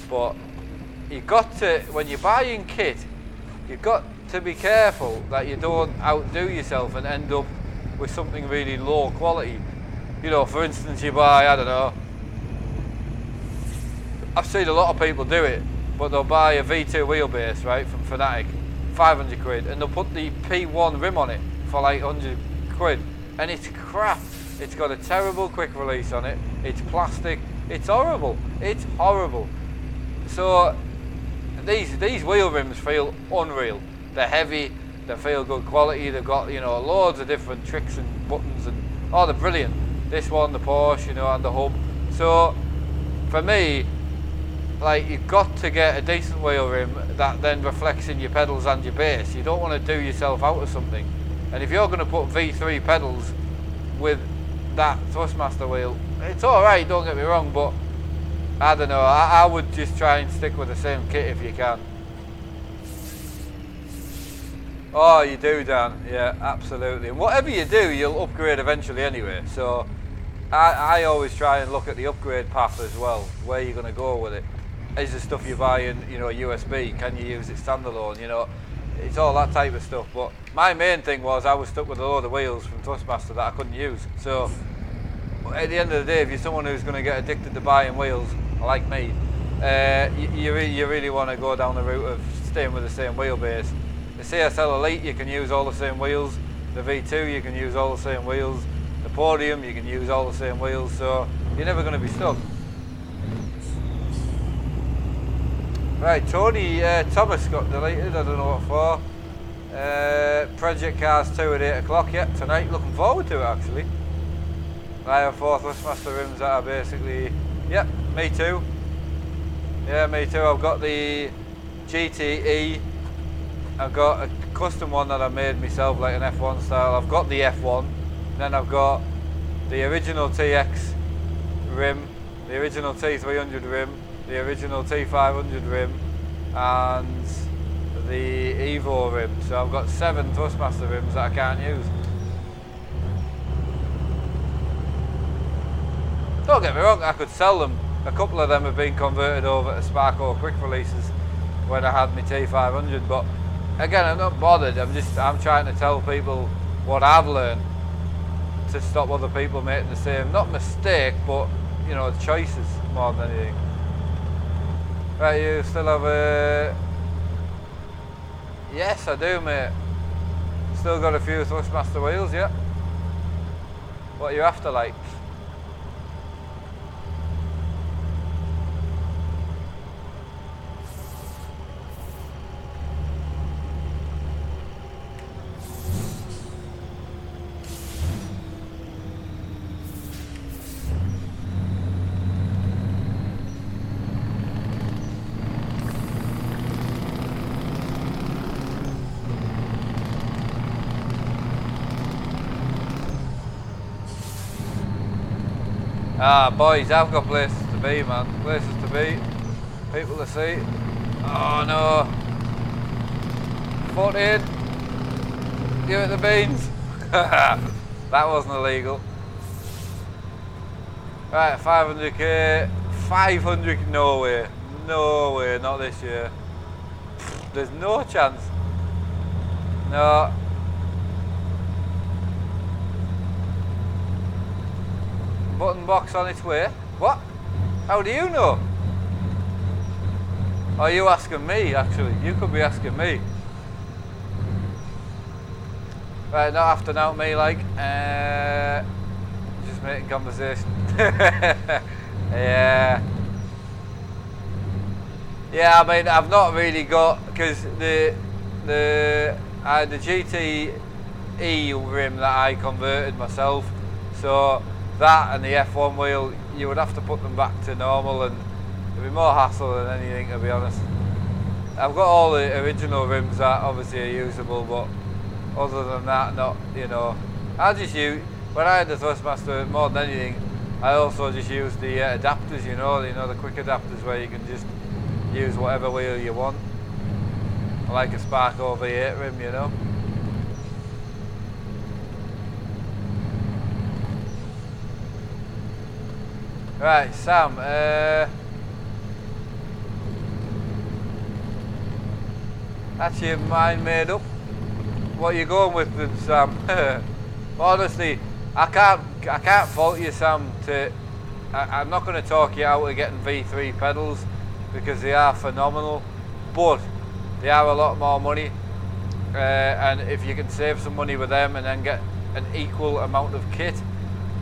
Speaker 1: But you've got to, when you're buying kit, you've got to be careful that you don't outdo yourself and end up with something really low quality. You know, for instance, you buy, I don't know, I've seen a lot of people do it, but they'll buy a V2 wheelbase, right, from Fanatic, 500 quid, and they'll put the P1 rim on it for like 100 quid, and it's crap. It's got a terrible quick release on it, it's plastic, it's horrible, it's horrible. So these wheel rims feel unreal. They're heavy, they feel good quality, they've got, you know, loads of different tricks and buttons, and oh, they're brilliant. This one, the Porsche, you know, and the hub. So for me, like, you've got to get a decent wheel rim that then reflects in your pedals and your bass. You don't want to do yourself out of something. And if you're going to put V3 pedals with that Thrustmaster wheel, it's alright, don't get me wrong, but I don't know, I would just try and stick with the same kit if you can. Oh, you do, Dan. Yeah, absolutely. And whatever you do, you'll upgrade eventually anyway. So I always try and look at the upgrade path as well, where you're going to go with it. Is the stuff you buy in, you know, USB? Can you use it standalone? You know, it's all that type of stuff. But my main thing was I was stuck with a load of wheels from Thrustmaster that I couldn't use. So at the end of the day, if you're someone who's going to get addicted to buying wheels, like me, you really want to go down the route of staying with the same wheelbase. The CSL Elite, you can use all the same wheels. The V2, you can use all the same wheels. The Podium, you can use all the same wheels, so you're never going to be stuck. Right, Tony Thomas got deleted, I don't know what for. Project Cars 2 at 8 o'clock, yeah, tonight. Looking forward to it, actually. I have 4 Thrustmaster rims that are basically, yeah, me too. Yeah, me too. I've got the GTE. I've got a custom one that I made myself, like an F1 style. I've got the F1, then I've got the original TX rim, the original T300 rim, the original T500 rim, and the Evo rim. So I've got 7 Thrustmaster rims that I can't use. Don't get me wrong, I could sell them. A couple of them have been converted over to Sparko quick releases when I had my T500, but again, I'm not bothered. I'm trying to tell people what I've learned to stop other people making the same, not mistake, but, you know, choices more than anything. Right, you still have a... Yes, I do, mate. Still got a few Thrustmaster wheels, yeah. What are you after, like? Ah, boys, I've got places to be, man. Places to be. People to see. Oh, no. 14. Give it the beans. That wasn't illegal. Right, 500k. 500, no way. No way, not this year. There's no chance. No. Button box on its way. What? How do you know? Are you asking me, actually? You could be asking me. Right, not after now, me, like. Just making conversation. Yeah. Yeah, I mean, I've not really got, because the GTE rim that I converted myself, so that and the F1 wheel, you would have to put them back to normal, and it'd be more hassle than anything, to be honest. I've got all the original rims that obviously are usable, but other than that, not, you know. I just use, when I had the Thrustmaster, more than anything, I also just use the adapters, you know, the quick adapters where you can just use whatever wheel you want. I like a Sparko V8 rim, you know. Right, Sam, that's your mind made up. What are you going with then, Sam? Honestly, I can't fault you, Sam. I'm not going to talk you out of getting V3 pedals because they are phenomenal, but they are a lot more money. And if you can save some money with them and then get an equal amount of kit,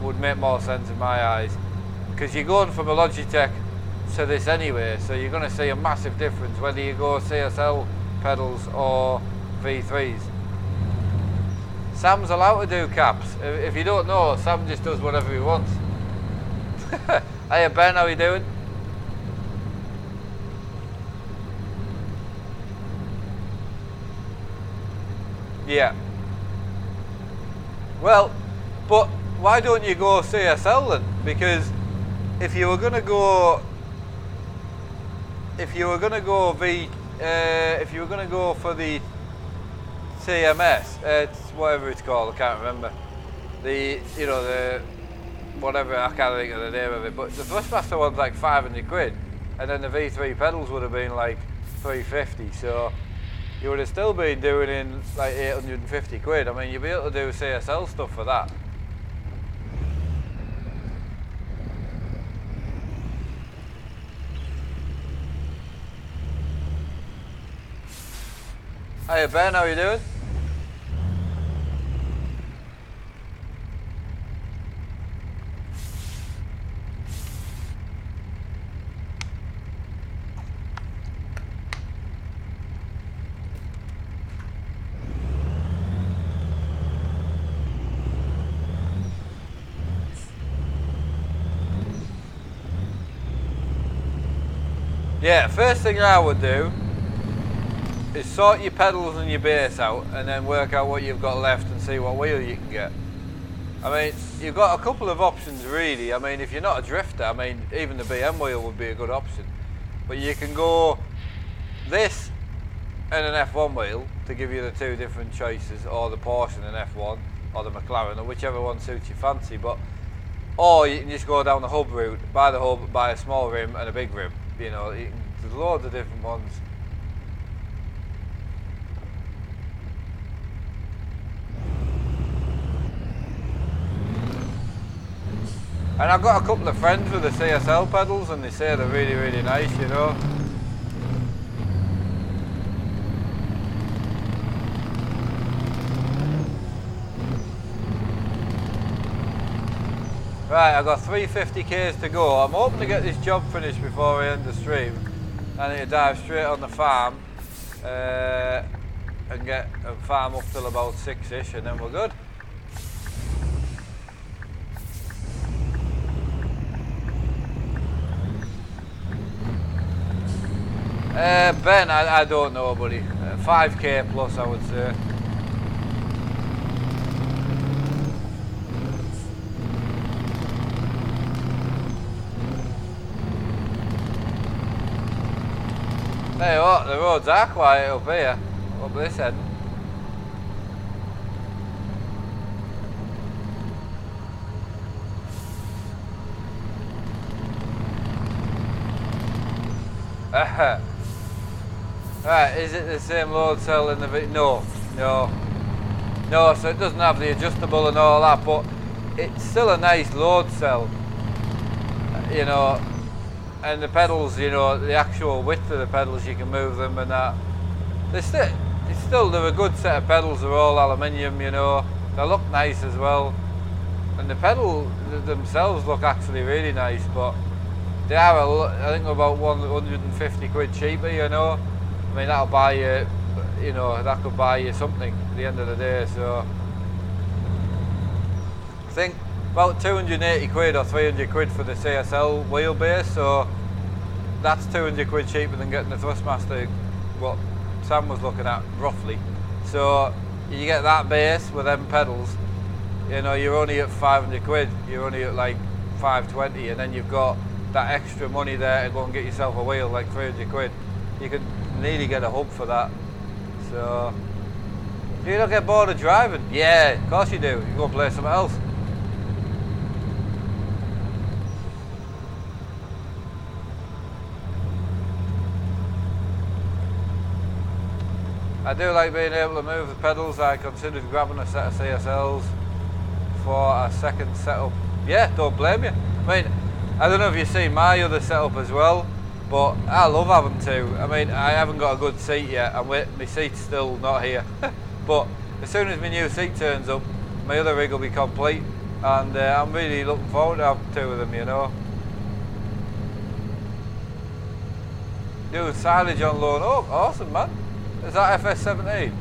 Speaker 1: would make more sense in my eyes. Because you're going from a Logitech to this anyway, so you're going to see a massive difference whether you go CSL pedals or V3s. Sam's allowed to do caps. If you don't know, Sam just does whatever he wants. Hiya Ben, how you doing? Yeah. Well, but why don't you go CSL then? Because if you were gonna go for the TMS, whatever it's called, I can't remember. The whatever, I can't think of the name of it. But the Thrustmaster one's like 500 quid, and then the V3 pedals would have been like 350. So you would have still been doing in like 850 quid. I mean, you'd be able to do CSL stuff for that. Hiya Ben, how you doing? Yeah, first thing I would do is sort your pedals and your bass out and then work out what you've got left and see what wheel you can get. I mean, you've got a couple of options really. I mean, if you're not a drifter, I mean, even the BM wheel would be a good option. But you can go this and an F1 wheel to give you the two different choices, or the Porsche and an F1, or the McLaren, or whichever one suits your fancy. Or you can just go down the hub route, buy the hub, buy a small rim and a big rim. You know, there's loads of different ones. And I've got a couple of friends with the CSL pedals and they say they're really, really nice, you know. Right, I've got 350k's to go. I'm hoping to get this job finished before I end the stream. I need to dive straight on the farm and get a farm up till about 6ish and then we're good. Ben, I don't know, buddy. 5k plus, I would say. Tell you what, the roads are quiet up here, up this end. Right, is it the same load cell in the video? No, so it doesn't have the adjustable and all that, but it's still a nice load cell, you know, and the pedals, you know, the actual width of the pedals, you can move them and that. They're a good set of pedals, they're all aluminium, you know, they look nice as well, and the pedals themselves look actually really nice, but they are, I think, about 150 quid cheaper, you know. I mean, that'll buy you, you know, that could buy you something at the end of the day, so I think about 280 quid or 300 quid for the CSL wheelbase, so that's 200 quid cheaper than getting the Thrustmaster, what Sam was looking at, roughly. So you get that base with them pedals, you know, you're only at 500 quid, you're only at like 520, and then you've got that extra money there to go and get yourself a wheel, like 300 quid. You could nearly get a hub for that. So, do you not get bored of driving? Yeah, of course you do. You go and play something else. I do like being able to move the pedals. I considered grabbing a set of CSLs for a second setup. Yeah, don't blame you. I mean, I don't know if you've seen my other setup as well, but I love having two. I mean, I haven't got a good seat yet. My seat's still not here. But as soon as my new seat turns up, my other rig will be complete, and I'm really looking forward to having two of them, you know. Doing silage on loan. Oh, awesome, man. Is that FS17?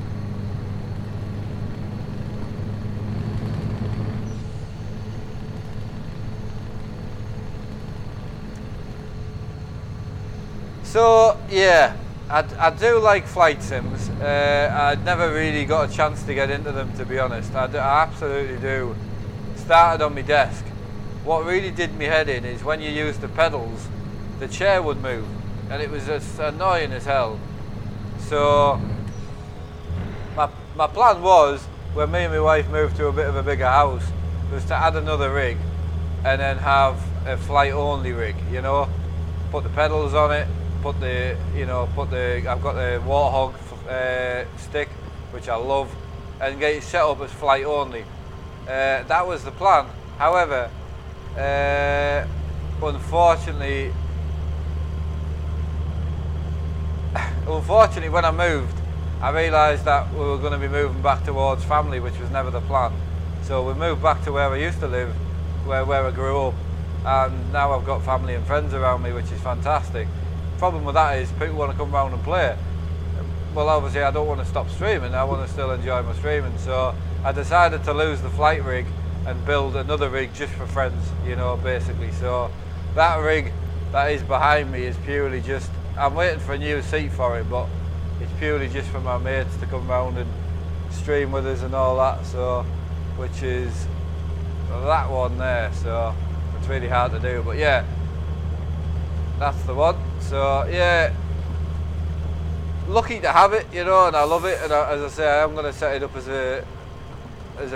Speaker 1: So yeah, I do like flight sims. I'd never really got a chance to get into them, to be honest. I absolutely do. Started on my desk. What really did me head in is when you use the pedals, the chair would move, and it was just annoying as hell. So my plan was, when me and my wife moved to a bit of a bigger house, was to add another rig and then have a flight only rig, you know, put the pedals on it, I've got the Warthog stick, which I love, and get it set up as flight only. That was the plan. However, unfortunately, when I moved, I realised that we were going to be moving back towards family, which was never the plan. So we moved back to where I used to live, where I grew up, and now I've got family and friends around me, which is fantastic. Problem with that is people want to come round and play. Well, obviously I don't want to stop streaming, I want to still enjoy my streaming, so I decided to lose the flight rig and build another rig just for friends, you know, basically. So that rig that is behind me is purely just, I'm waiting for a new seat for it, but it's purely just for my mates to come round and stream with us and all that, so, which is that one there, so it's really hard to do, but yeah, that's the one. So yeah, lucky to have it, you know, and I love it, and as I say, I'm going to set it up as a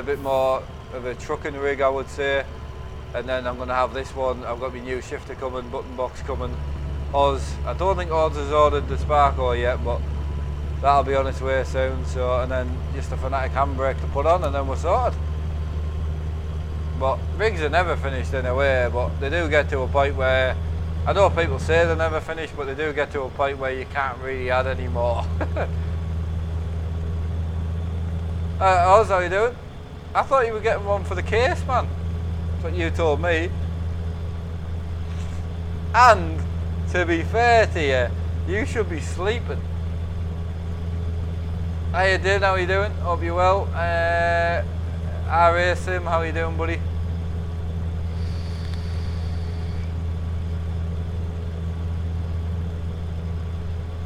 Speaker 1: bit more of a trucking rig, I would say, and then I'm going to have this one. I've got my new shifter coming, button box coming. Oz, I don't think Oz has ordered the Sparko yet, but that'll be on its way soon. So, and then just a Fanatic handbrake to put on, and then we're sorted. But rigs are never finished in a way, but they do get to a point where, I know people say they're never finished, but they do get to a point where you can't really add any more. Oz, how you doing? I thought you were getting one for the case, man. That's what you told me. And to be fair to you, you should be sleeping. How you doing? How you doing? Hope you're well. RA Sim, how you doing, buddy?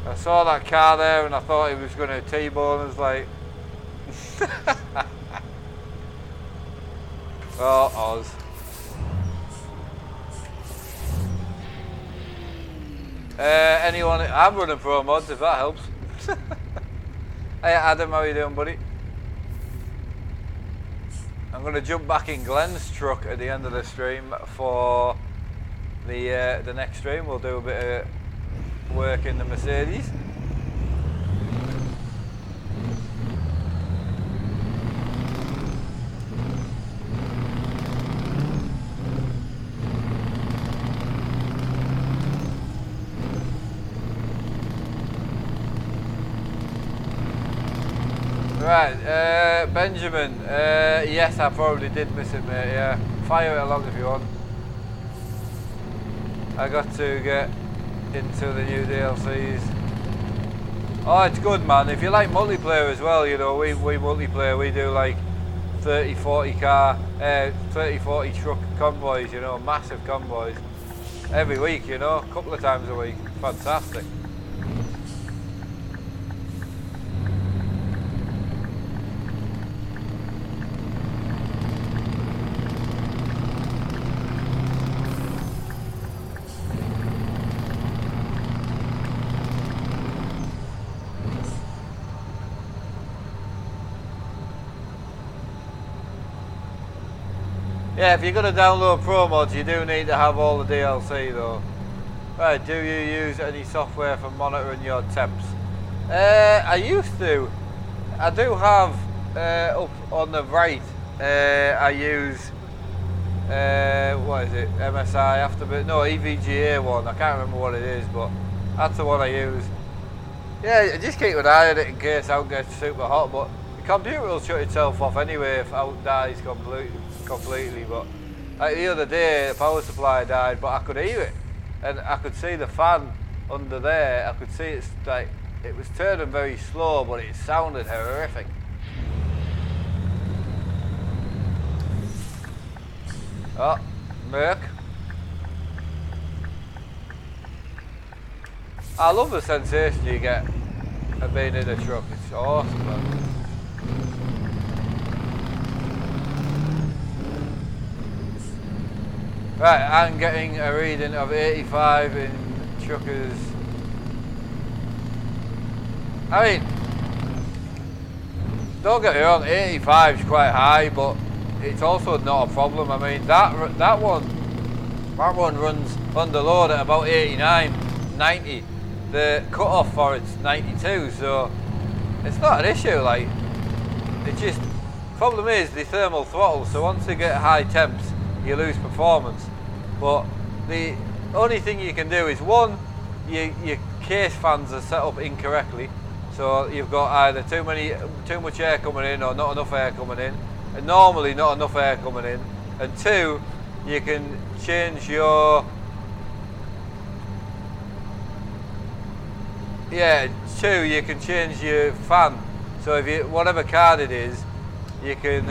Speaker 1: I saw that car there and I thought he was going to T-bone us, like. Oh, Oz. Anyone? I'm running promods, if that helps. Hey Adam, how you doing, buddy? I'm going to jump back in Glenn's truck at the end of the stream for the next stream. We'll do a bit of work in the Mercedes. Right, Benjamin, yes, I probably did miss it, mate, yeah. Fire it along if you want. I got to get into the new DLCs. Oh, it's good, man. If you like multiplayer as well, you know, we multiplayer, we do like 30, 40 car, 30, 40 truck convoys, you know, massive convoys. Every week, you know, a couple of times a week. Fantastic. Yeah, if you're going to download promods, you do need to have all the DLC though. Right, do you use any software for monitoring your temps? I used to. I do have up on the right. I use what is it? MSI Afterbirth? No, EVGA one. I can't remember what it is, but that's the one I use. Yeah, just keep an eye on it in case out gets super hot. But the computer will shut itself off anyway if out dies completely. But like the other day, the power supply died, but I could hear it. And I could see the fan under there. I could see it's like it was turning very slow, but it sounded horrific. Oh, Merc. I love the sensation you get of being in a truck. It's awesome, man. Right, I'm getting a reading of 85 in truckers. I mean, don't get me wrong, 85 is quite high, but it's also not a problem. I mean, that one runs under load at about 89, 90. The cut-off for it's 92, so it's not an issue. Like, it just problem is the thermal throttle. So once you get high temps, you lose performance. But the only thing you can do is one, your case fans are set up incorrectly. So you've got either too much air coming in or not enough air coming in, and normally not enough air coming in. And two, you can change your you can change your fan. So if you whatever card it is, you can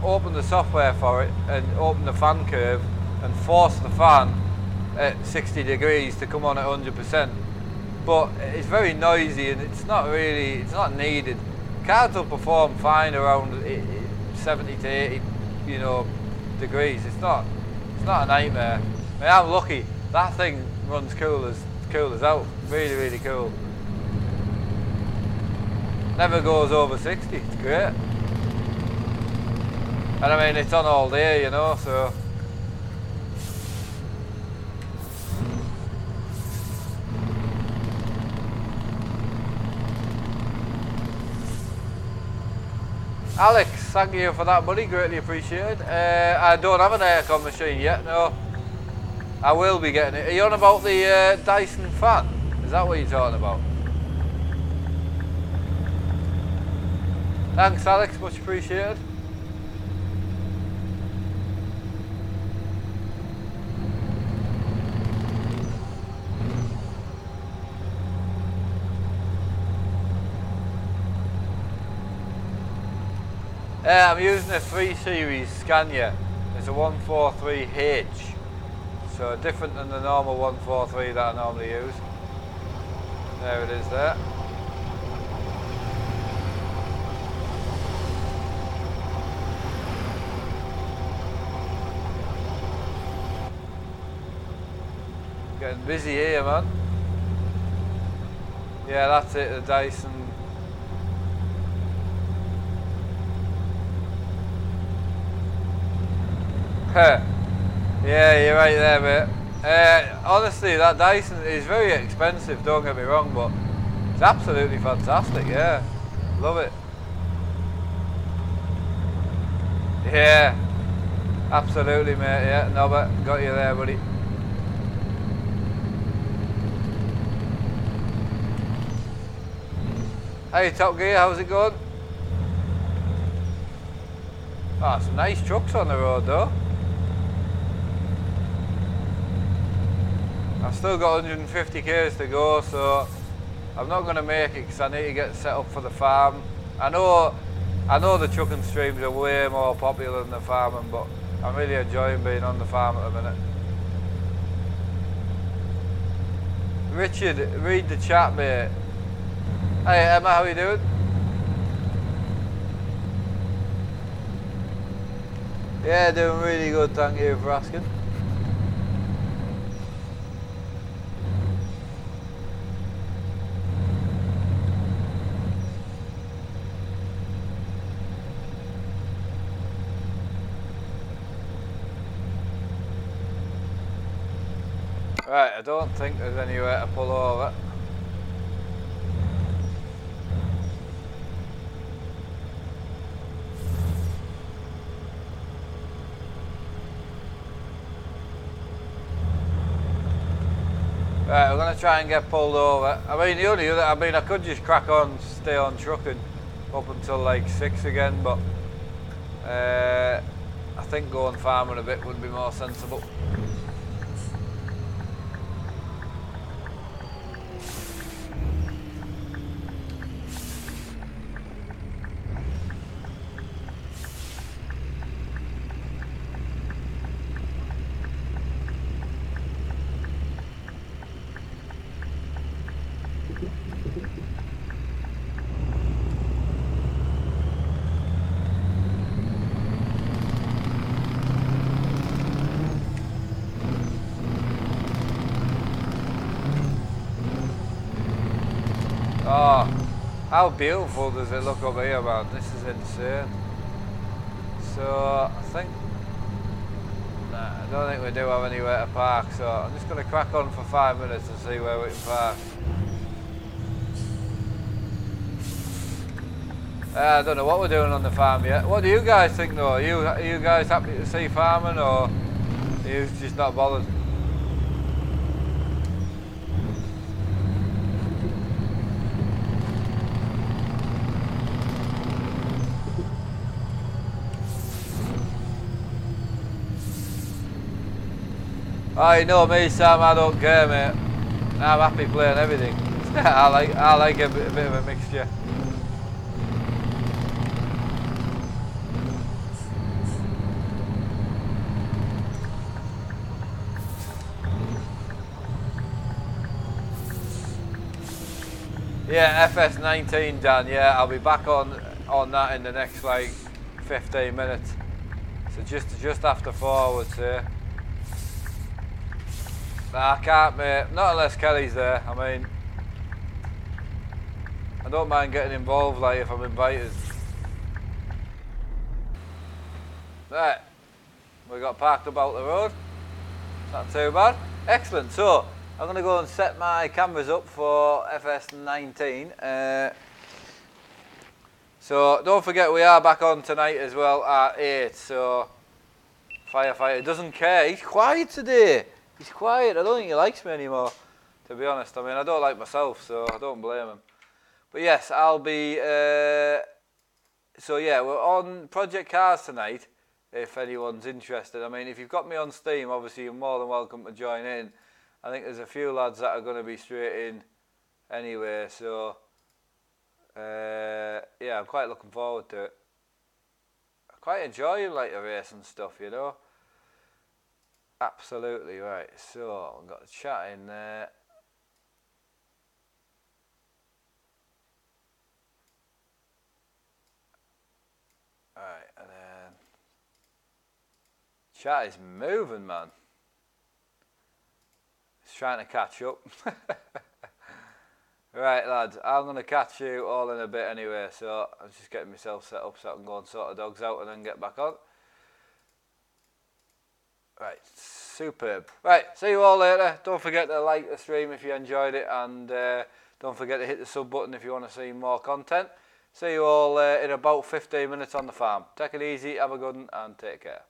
Speaker 1: open the software for it and open the fan curve and force the fan at 60 degrees to come on at 100%. But it's very noisy and it's not needed. Cards will perform fine around 70 to 80, you know, degrees. It's not a nightmare. I mean, I'm lucky. That thing runs cool as out. Really, really cool. Never goes over 60. It's great. And I mean, it's on all day, you know, so. Alex, thank you for that, buddy. Greatly appreciated. I don't have an aircon machine yet, no. I will be getting it. Are you on about the Dyson fan? Is that what you're talking about? Thanks, Alex. Much appreciated. I'm using a 3 Series Scania. It's a 143H, so different than the normal 143 that I normally use. There it is there. Getting busy here, man. Yeah, that's it, the Dyson. Yeah, you're right there, mate. Honestly, that Dyson is very expensive, don't get me wrong, but it's absolutely fantastic, yeah. Love it. Yeah, absolutely, mate, yeah. No, but got you there, buddy. Hey, Top Gear, how's it going? Oh, some nice trucks on the road, though. I've still got 150 k's to go, so I'm not going to make it because I need to get set up for the farm. I know the trucking streams are way more popular than the farming, but I'm really enjoying being on the farm at the minute. Richard, read the chat, mate. Hey Emma, how are you doing? Yeah, doing really good, thank you for asking. Right, I don't think there's anywhere to pull over. Right, I'm going to try and get pulled over. I mean, I could just crack on, stay on trucking up until like 6 again, but I think going farming a bit would be more sensible. Oh, how beautiful does it look up here, man? This is insane. So, I don't think we do have anywhere to park, so I'm just going to crack on for 5 minutes and see where we can park. I don't know what we're doing on the farm yet. What do you guys think though? Are you guys happy to see farming, or are you just not bothered? Oh, you know me, Sam, I don't care, mate. I'm happy playing everything. I like a bit of a mixture. Yeah, FS19, Dan. Yeah, I'll be back on that in the next like 15 minutes. So just after 4, I would say. Nah, I can't, mate. Not unless Kelly's there. I mean, I don't mind getting involved, like if I'm invited. Right, we got parked about the road. Not too bad. Excellent. So I'm going to go and set my cameras up for FS19. So don't forget we are back on tonight as well at 8. So firefighter doesn't care. He's quiet today. He's quiet. I don't think he likes me anymore, to be honest. I mean, I don't like myself, so I don't blame him. But yes, I'll be... so yeah, we're on Project Cars tonight, if anyone's interested. I mean, if you've got me on Steam, obviously you're more than welcome to join in. I think there's a few lads that are going to be straight in anyway, so... yeah, I'm quite looking forward to it. I quite enjoy like the race and stuff, you know. Absolutely right. So I've got a chat in there. Alright, and then chat is moving, man. It's trying to catch up. Right, lads, I'm going to catch you all in a bit anyway, so I'm just getting myself set up so I can go and sort the dogs out and then get back on. Right, superb. Right, see you all later. Don't forget to like the stream if you enjoyed it, and don't forget to hit the sub button if you want to see more content. See you all in about 15 minutes on the farm. Take it easy, have a good one, and take care.